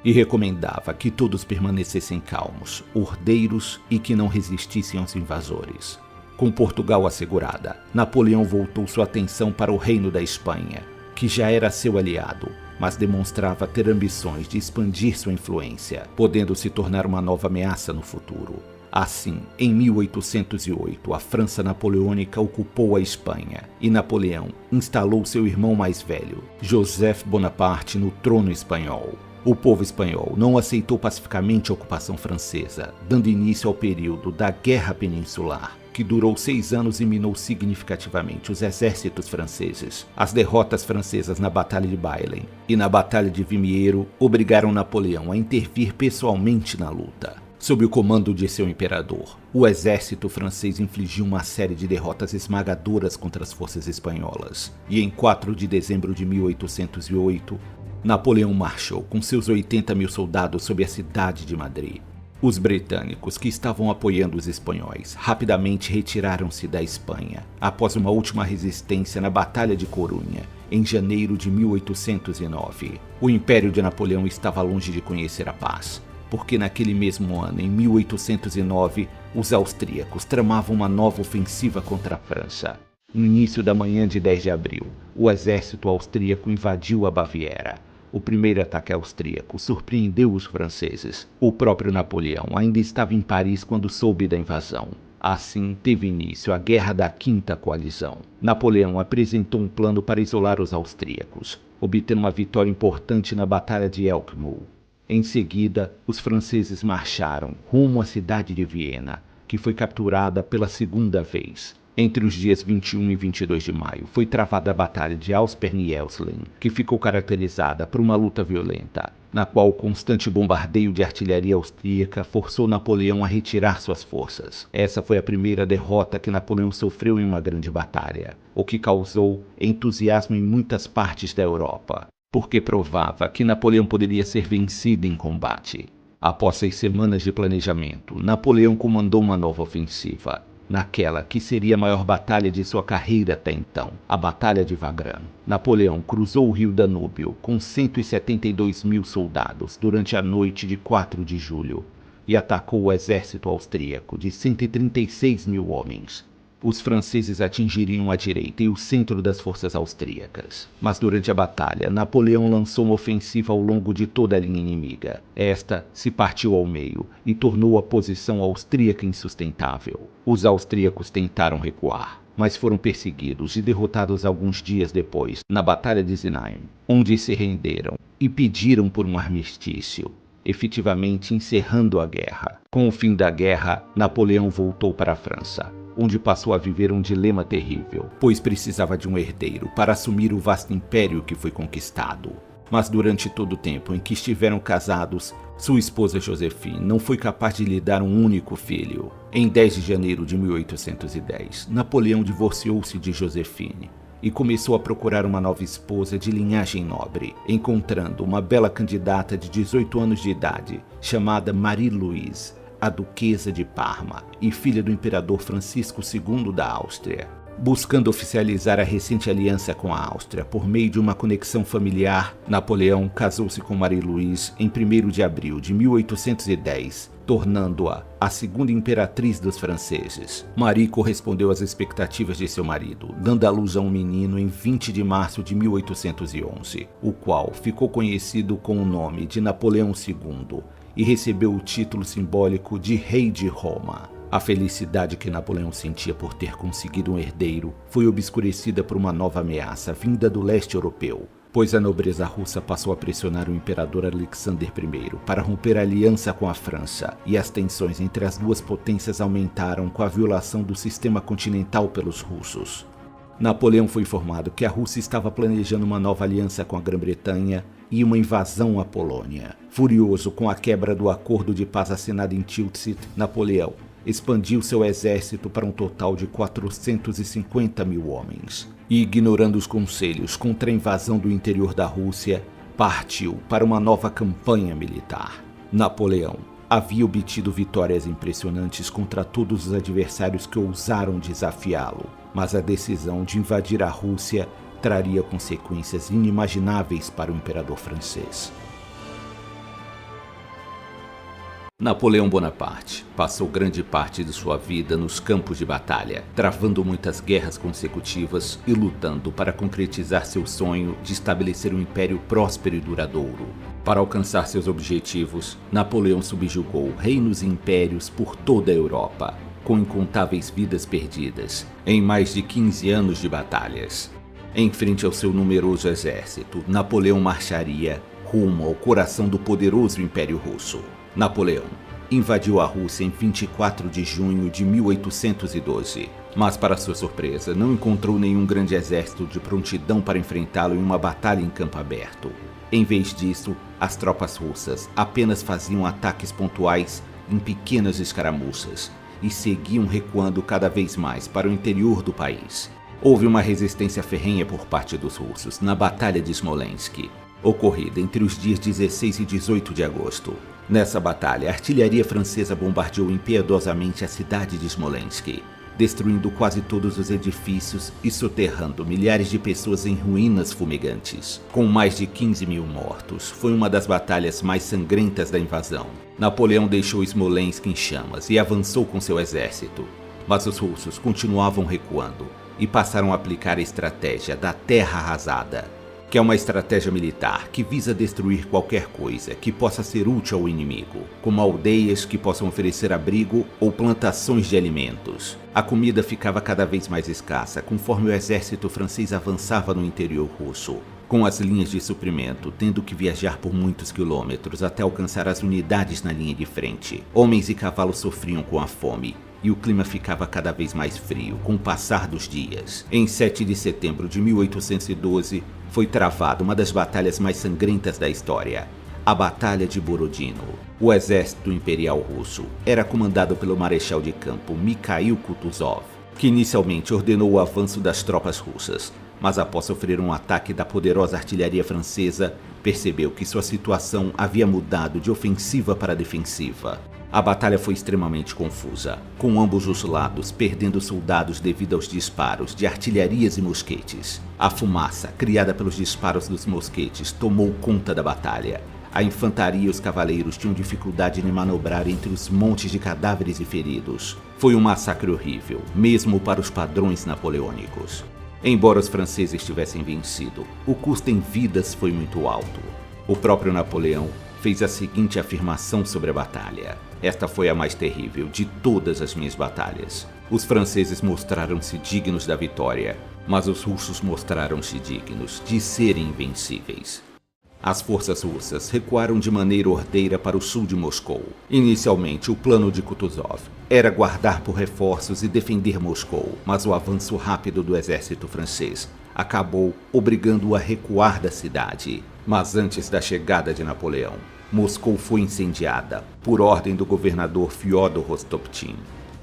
e recomendava que todos permanecessem calmos, ordeiros e que não resistissem aos invasores. Com Portugal assegurada, Napoleão voltou sua atenção para o reino da Espanha, que já era seu aliado, mas demonstrava ter ambições de expandir sua influência, podendo se tornar uma nova ameaça no futuro. Assim, em 1808, a França napoleônica ocupou a Espanha e Napoleão instalou seu irmão mais velho, Joseph Bonaparte, no trono espanhol. O povo espanhol não aceitou pacificamente a ocupação francesa, dando início ao período da Guerra Peninsular, que durou 6 anos e minou significativamente os exércitos franceses. As derrotas francesas na Batalha de Bailén e na Batalha de Vimiero obrigaram Napoleão a intervir pessoalmente na luta. Sob o comando de seu imperador, o exército francês infligiu uma série de derrotas esmagadoras contra as forças espanholas, e em 4 de dezembro de 1808, Napoleão marchou com seus 80 mil soldados sobre a cidade de Madrid. Os britânicos, que estavam apoiando os espanhóis, rapidamente retiraram-se da Espanha, após uma última resistência na Batalha de Corunha, em janeiro de 1809. O Império de Napoleão estava longe de conhecer a paz, porque naquele mesmo ano, em 1809, os austríacos tramavam uma nova ofensiva contra a França. No início da manhã de 10 de abril, o exército austríaco invadiu a Baviera. O primeiro ataque austríaco surpreendeu os franceses. O próprio Napoleão ainda estava em Paris quando soube da invasão. Assim, teve início a Guerra da Quinta Coalizão. Napoleão apresentou um plano para isolar os austríacos, obtendo uma vitória importante na Batalha de Elkmoor. Em seguida, os franceses marcharam rumo à cidade de Viena, que foi capturada pela segunda vez. Entre os dias 21 e 22 de maio foi travada a Batalha de Auspern-Elslin, que ficou caracterizada por uma luta violenta, na qual o constante bombardeio de artilharia austríaca forçou Napoleão a retirar suas forças. Essa foi a primeira derrota que Napoleão sofreu em uma grande batalha, o que causou entusiasmo em muitas partes da Europa, porque provava que Napoleão poderia ser vencido em combate. Após 6 semanas de planejamento, Napoleão comandou uma nova ofensiva, naquela que seria a maior batalha de sua carreira até então, a Batalha de Wagram. Napoleão cruzou o rio Danúbio com 172 mil soldados durante a noite de 4 de julho e atacou o exército austríaco de 136 mil homens. Os franceses atingiriam a direita e o centro das forças austríacas. Mas durante a batalha, Napoleão lançou uma ofensiva ao longo de toda a linha inimiga. Esta se partiu ao meio e tornou a posição austríaca insustentável. Os austríacos tentaram recuar, mas foram perseguidos e derrotados alguns dias depois, na Batalha de Znaim, onde se renderam e pediram por um armistício, efetivamente encerrando a guerra. Com o fim da guerra, Napoleão voltou para a França, onde passou a viver um dilema terrível, pois precisava de um herdeiro para assumir o vasto império que foi conquistado. Mas durante todo o tempo em que estiveram casados, sua esposa Josephine não foi capaz de lhe dar um único filho. Em 10 de janeiro de 1810, Napoleão divorciou-se de Josephine e começou a procurar uma nova esposa de linhagem nobre, encontrando uma bela candidata de 18 anos de idade, chamada Marie-Louise, a duquesa de Parma e filha do imperador Francisco II da Áustria. Buscando oficializar a recente aliança com a Áustria por meio de uma conexão familiar, Napoleão casou-se com Marie-Louise em 1º de abril de 1810, tornando-a a segunda imperatriz dos franceses. Marie correspondeu às expectativas de seu marido, dando à luz a um menino em 20 de março de 1811, o qual ficou conhecido com o nome de Napoleão II e recebeu o título simbólico de Rei de Roma. A felicidade que Napoleão sentia por ter conseguido um herdeiro foi obscurecida por uma nova ameaça vinda do leste europeu, pois a nobreza russa passou a pressionar o imperador Alexandre I para romper a aliança com a França, e as tensões entre as duas potências aumentaram com a violação do sistema continental pelos russos. Napoleão foi informado que a Rússia estava planejando uma nova aliança com a Grã-Bretanha e uma invasão à Polônia. Furioso com a quebra do acordo de paz assinado em Tilsit, Napoleão expandiu seu exército para um total de 450 mil homens. E, ignorando os conselhos contra a invasão do interior da Rússia, partiu para uma nova campanha militar. Napoleão havia obtido vitórias impressionantes contra todos os adversários que ousaram desafiá-lo, mas a decisão de invadir a Rússia traria consequências inimagináveis para o imperador francês. Napoleão Bonaparte passou grande parte de sua vida nos campos de batalha, travando muitas guerras consecutivas e lutando para concretizar seu sonho de estabelecer um império próspero e duradouro. Para alcançar seus objetivos, Napoleão subjugou reinos e impérios por toda a Europa, com incontáveis vidas perdidas, em mais de 15 anos de batalhas. Em frente ao seu numeroso exército, Napoleão marcharia rumo ao coração do poderoso Império Russo. Napoleão invadiu a Rússia em 24 de junho de 1812, mas para sua surpresa não encontrou nenhum grande exército de prontidão para enfrentá-lo em uma batalha em campo aberto. Em vez disso, as tropas russas apenas faziam ataques pontuais em pequenas escaramuças e seguiam recuando cada vez mais para o interior do país. Houve uma resistência ferrenha por parte dos russos na Batalha de Smolensk, ocorrida entre os dias 16 e 18 de agosto. Nessa batalha, a artilharia francesa bombardeou impiedosamente a cidade de Smolensk, destruindo quase todos os edifícios e soterrando milhares de pessoas em ruínas fumegantes. Com mais de 15 mil mortos, foi uma das batalhas mais sangrentas da invasão. Napoleão deixou Smolensk em chamas e avançou com seu exército, mas os russos continuavam recuando e passaram a aplicar a estratégia da terra arrasada, que é uma estratégia militar que visa destruir qualquer coisa que possa ser útil ao inimigo, como aldeias que possam oferecer abrigo ou plantações de alimentos. A comida ficava cada vez mais escassa conforme o exército francês avançava no interior russo, com as linhas de suprimento tendo que viajar por muitos quilômetros até alcançar as unidades na linha de frente. Homens e cavalos sofriam com a fome e o clima ficava cada vez mais frio com o passar dos dias. Em 7 de setembro de 1812, foi travada uma das batalhas mais sangrentas da história, a Batalha de Borodino. O exército imperial russo era comandado pelo marechal de campo Mikhail Kutuzov, que inicialmente ordenou o avanço das tropas russas, mas após sofrer um ataque da poderosa artilharia francesa, percebeu que sua situação havia mudado de ofensiva para defensiva. A batalha foi extremamente confusa, com ambos os lados perdendo soldados devido aos disparos de artilharias e mosquetes. A fumaça, criada pelos disparos dos mosquetes, tomou conta da batalha. A infantaria e os cavaleiros tinham dificuldade em manobrar entre os montes de cadáveres e feridos. Foi um massacre horrível, mesmo para os padrões napoleônicos. Embora os franceses tivessem vencido, o custo em vidas foi muito alto. O próprio Napoleão fez a seguinte afirmação sobre a batalha: "Esta foi a mais terrível de todas as minhas batalhas. Os franceses mostraram-se dignos da vitória, mas os russos mostraram-se dignos de serem invencíveis." As forças russas recuaram de maneira ordeira para o sul de Moscou. Inicialmente, o plano de Kutuzov era guardar por reforços e defender Moscou, mas o avanço rápido do exército francês acabou obrigando-o a recuar da cidade. Mas antes da chegada de Napoleão, Moscou foi incendiada por ordem do governador Fyodor Rostopchin.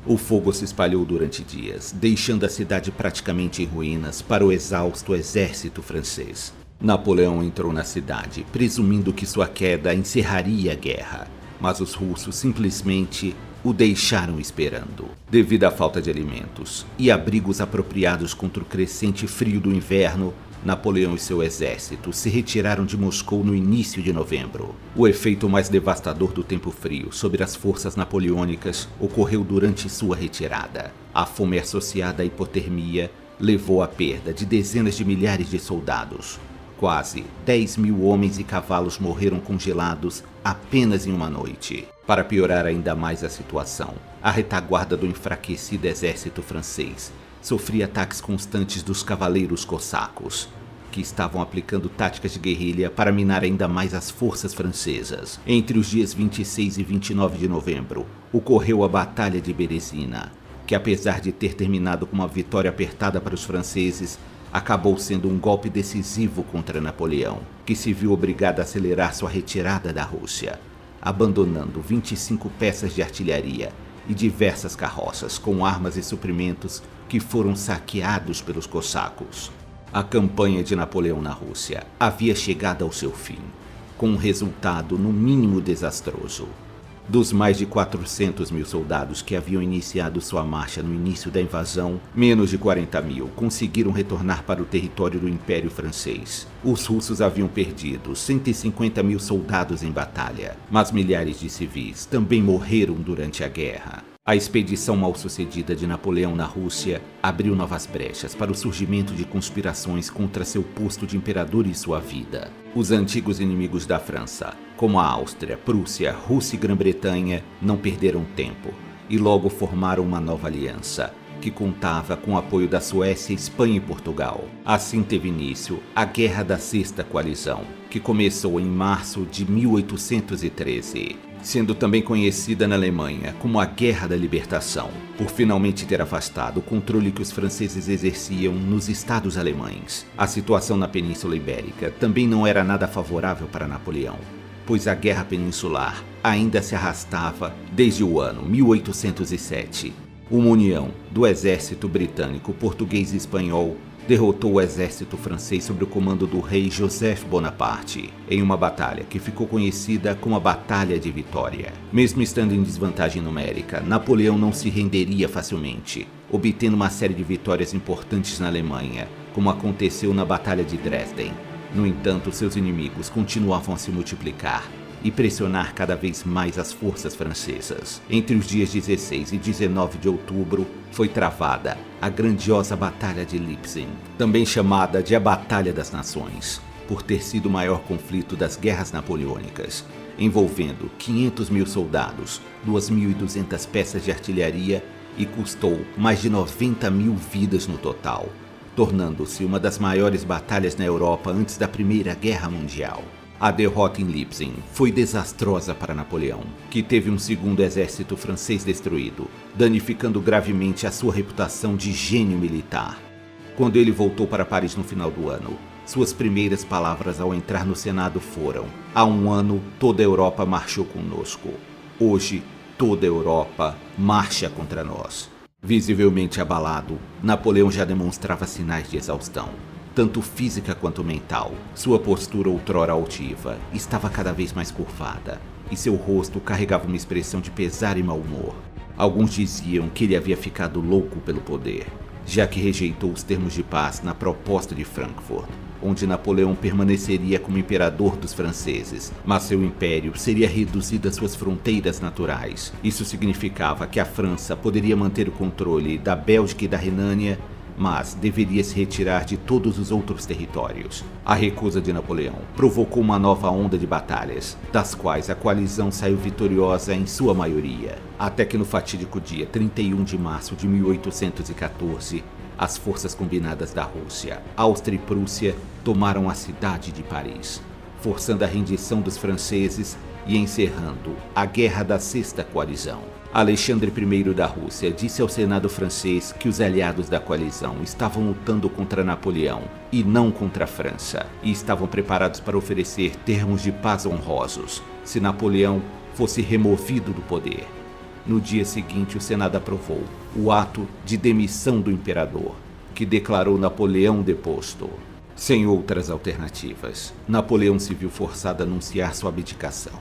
O fogo se espalhou durante dias, deixando a cidade praticamente em ruínas para o exausto exército francês. Napoleão entrou na cidade, presumindo que sua queda encerraria a guerra, mas os russos simplesmente o deixaram esperando. Devido à falta de alimentos e abrigos apropriados contra o crescente frio do inverno, Napoleão e seu exército se retiraram de Moscou no início de novembro. O efeito mais devastador do tempo frio sobre as forças napoleônicas ocorreu durante sua retirada. A fome associada à hipotermia levou à perda de dezenas de milhares de soldados. Quase 10.000 homens e cavalos morreram congelados apenas em uma noite. Para piorar ainda mais a situação, a retaguarda do enfraquecido exército francês sofria ataques constantes dos cavaleiros cossacos, que estavam aplicando táticas de guerrilha para minar ainda mais as forças francesas. Entre os dias 26 e 29 de novembro, ocorreu a Batalha de Berezina, que apesar de ter terminado com uma vitória apertada para os franceses, acabou sendo um golpe decisivo contra Napoleão, que se viu obrigado a acelerar sua retirada da Rússia, abandonando 25 peças de artilharia e diversas carroças com armas e suprimentos que foram saqueados pelos cossacos. A campanha de Napoleão na Rússia havia chegado ao seu fim, com um resultado no mínimo desastroso. Dos mais de 400.000 soldados que haviam iniciado sua marcha no início da invasão, menos de 40.000 conseguiram retornar para o território do Império Francês. Os russos haviam perdido 150.000 soldados em batalha, mas milhares de civis também morreram durante a guerra. A expedição mal-sucedida de Napoleão na Rússia abriu novas brechas para o surgimento de conspirações contra seu posto de imperador e sua vida. Os antigos inimigos da França, como a Áustria, Prússia, Rússia e Grã-Bretanha, não perderam tempo e logo formaram uma nova aliança, que contava com o apoio da Suécia, Espanha e Portugal. Assim teve início a Guerra da Sexta Coalizão, que começou em março de 1813. Sendo também conhecida na Alemanha como a Guerra da Libertação, por finalmente ter afastado o controle que os franceses exerciam nos estados alemães. A situação na Península Ibérica também não era nada favorável para Napoleão, pois a Guerra Peninsular ainda se arrastava desde o ano 1807. Uma união do exército britânico, português e espanhol derrotou o exército francês sob o comando do rei Joseph Bonaparte, em uma batalha que ficou conhecida como a Batalha de Vitória. Mesmo estando em desvantagem numérica, Napoleão não se renderia facilmente, obtendo uma série de vitórias importantes na Alemanha, como aconteceu na Batalha de Dresden. No entanto, seus inimigos continuavam a se multiplicar e pressionar cada vez mais as forças francesas. Entre os dias 16 e 19 de outubro, foi travada a grandiosa Batalha de Leipzig, também chamada de a Batalha das Nações, por ter sido o maior conflito das guerras napoleônicas, envolvendo 500.000 soldados, 2.200 peças de artilharia e custou mais de 90.000 vidas no total. tornando-se uma das maiores batalhas na Europa antes da Primeira Guerra Mundial. A derrota em Leipzig foi desastrosa para Napoleão, que teve um segundo exército francês destruído, danificando gravemente a sua reputação de gênio militar. Quando ele voltou para Paris no final do ano, suas primeiras palavras ao entrar no Senado foram: "Há um ano, toda a Europa marchou conosco. Hoje, toda a Europa marcha contra nós." Visivelmente abalado, Napoleão já demonstrava sinais de exaustão, tanto física quanto mental. Sua postura outrora altiva estava cada vez mais curvada, e seu rosto carregava uma expressão de pesar e mau humor. Alguns diziam que ele havia ficado louco pelo poder, já que rejeitou os termos de paz na proposta de Frankfurt, onde Napoleão permaneceria como imperador dos franceses, mas seu império seria reduzido às suas fronteiras naturais. Isso significava que a França poderia manter o controle da Bélgica e da Renânia, mas deveria se retirar de todos os outros territórios. A recusa de Napoleão provocou uma nova onda de batalhas, das quais a coalizão saiu vitoriosa em sua maioria, até que no fatídico dia 31 de março de 1814, as forças combinadas da Rússia, Áustria e Prússia tomaram a cidade de Paris, forçando a rendição dos franceses e encerrando a Guerra da Sexta Coalizão. Alexandre I da Rússia disse ao Senado francês que os aliados da coalizão estavam lutando contra Napoleão e não contra a França, e estavam preparados para oferecer termos de paz honrosos se Napoleão fosse removido do poder. No dia seguinte, o Senado aprovou o ato de demissão do imperador, que declarou Napoleão deposto. Sem outras alternativas, Napoleão se viu forçado a anunciar sua abdicação,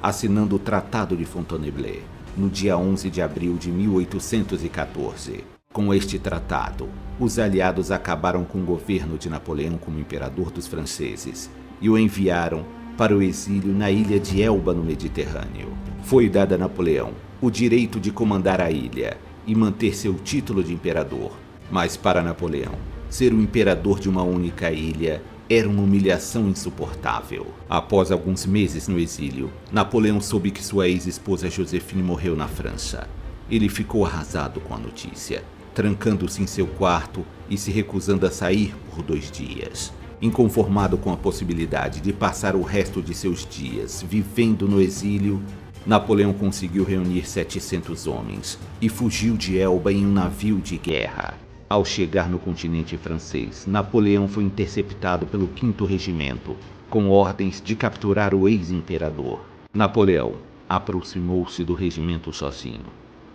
assinando o Tratado de Fontainebleau no dia 11 de abril de 1814. Com este tratado, os aliados acabaram com o governo de Napoleão como imperador dos franceses e o enviaram para o exílio na ilha de Elba, no Mediterrâneo. Foi dado a Napoleão o direito de comandar a ilha e manter seu título de imperador, mas para Napoleão, ser o imperador de uma única ilha era uma humilhação insuportável. Após alguns meses no exílio, Napoleão soube que sua ex-esposa Joséphine morreu na França. Ele ficou arrasado com a notícia, trancando-se em seu quarto e se recusando a sair por 2 dias. Inconformado com a possibilidade de passar o resto de seus dias vivendo no exílio, Napoleão conseguiu reunir 700 homens e fugiu de Elba em um navio de guerra. Ao chegar no continente francês, Napoleão foi interceptado pelo 5º Regimento, com ordens de capturar o ex-imperador. Napoleão aproximou-se do regimento sozinho,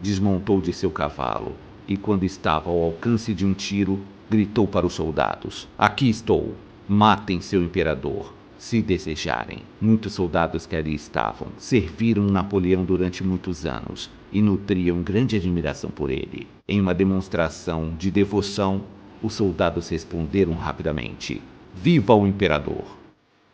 desmontou de seu cavalo e, quando estava ao alcance de um tiro, gritou para os soldados: "Aqui estou, matem seu imperador, se desejarem." Muitos soldados que ali estavam serviram Napoleão durante muitos anos e nutriam grande admiração por ele. Em uma demonstração de devoção, os soldados responderam rapidamente: "Viva o imperador!"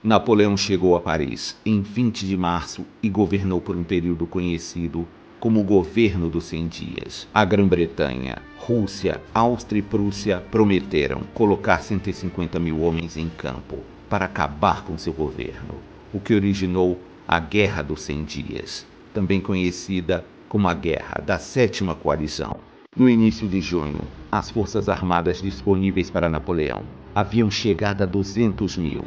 Napoleão chegou a Paris em 20 de março e governou por um período conhecido como o Governo dos 100 Dias. A Grã-Bretanha, Rússia, Áustria e Prússia prometeram colocar 150 mil homens em campo para acabar com seu governo, o que originou a Guerra dos 100 Dias, também conhecida como a Guerra da Sétima Coalizão. No início de junho, as forças armadas disponíveis para Napoleão haviam chegado a 200 mil,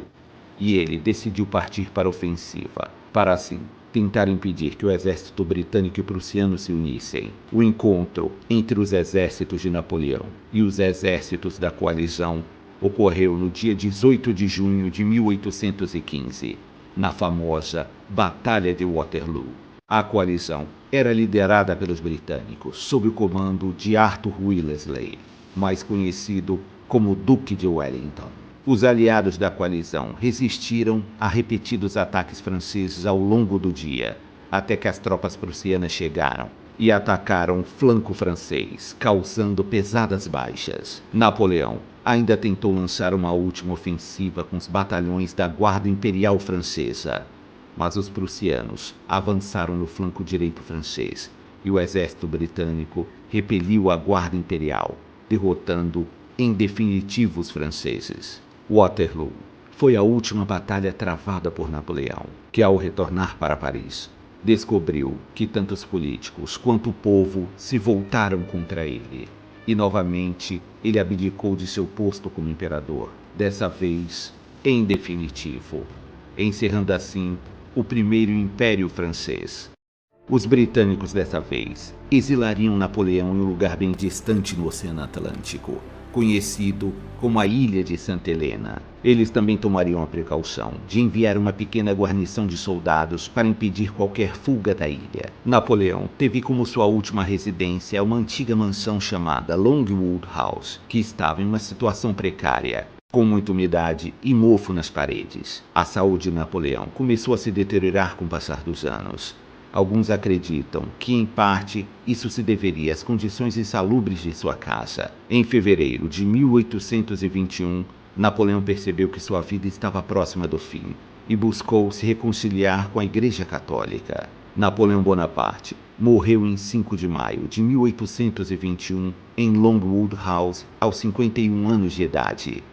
e ele decidiu partir para a ofensiva, para assim tentar impedir que o exército britânico e prussiano se unissem. O encontro entre os exércitos de Napoleão e os exércitos da coalizão ocorreu no dia 18 de junho de 1815, na famosa Batalha de Waterloo. A coalizão era liderada pelos britânicos, sob o comando de Arthur Wellesley, mais conhecido como Duque de Wellington. Os aliados da coalizão resistiram a repetidos ataques franceses ao longo do dia, até que as tropas prussianas chegaram e atacaram o flanco francês, causando pesadas baixas. Napoleão ainda tentou lançar uma última ofensiva com os batalhões da Guarda Imperial Francesa, mas os prussianos avançaram no flanco direito francês e o exército britânico repeliu a Guarda Imperial, derrotando em definitivo os franceses. Waterloo foi a última batalha travada por Napoleão, que ao retornar para Paris, descobriu que tanto os políticos quanto o povo se voltaram contra ele. E novamente ele abdicou de seu posto como imperador, dessa vez em definitivo, encerrando assim o primeiro Império Francês. Os britânicos dessa vez exilariam Napoleão em um lugar bem distante no Oceano Atlântico, conhecido como a Ilha de Santa Helena. Eles também tomariam a precaução de enviar uma pequena guarnição de soldados para impedir qualquer fuga da ilha. Napoleão teve como sua última residência uma antiga mansão chamada Longwood House, que estava em uma situação precária, com muita umidade e mofo nas paredes. A saúde de Napoleão começou a se deteriorar com o passar dos anos. Alguns acreditam que, em parte, isso se deveria às condições insalubres de sua casa. Em fevereiro de 1821, Napoleão percebeu que sua vida estava próxima do fim e buscou se reconciliar com a Igreja Católica. Napoleão Bonaparte morreu em 5 de maio de 1821 em Longwood House, aos 51 anos de idade.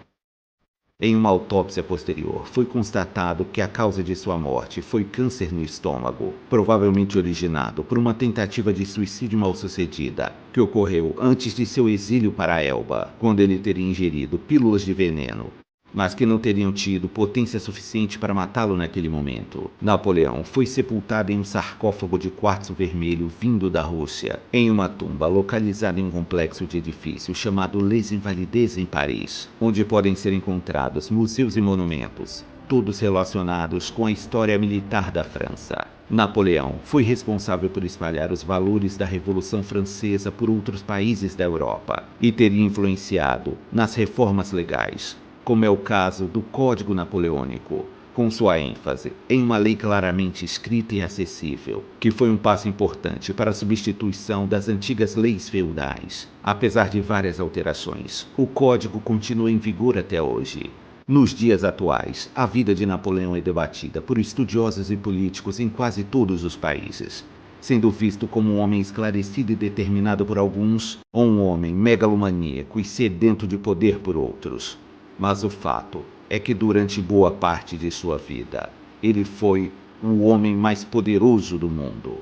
Em uma autópsia posterior, foi constatado que a causa de sua morte foi câncer no estômago, provavelmente originado por uma tentativa de suicídio mal-sucedida, que ocorreu antes de seu exílio para Elba, quando ele teria ingerido pílulas de veneno, mas que não teriam tido potência suficiente para matá-lo naquele momento. Napoleão foi sepultado em um sarcófago de quartzo vermelho vindo da Rússia, em uma tumba localizada em um complexo de edifícios chamado Les Invalides, em Paris, onde podem ser encontrados museus e monumentos, todos relacionados com a história militar da França. Napoleão foi responsável por espalhar os valores da Revolução Francesa por outros países da Europa e teria influenciado nas reformas legais, como é o caso do Código Napoleônico, com sua ênfase em uma lei claramente escrita e acessível, que foi um passo importante para a substituição das antigas leis feudais. Apesar de várias alterações, o Código continua em vigor até hoje. Nos dias atuais, a vida de Napoleão é debatida por estudiosos e políticos em quase todos os países, sendo visto como um homem esclarecido e determinado por alguns, ou um homem megalomaníaco e sedento de poder por outros. Mas o fato é que durante boa parte de sua vida, ele foi o homem mais poderoso do mundo.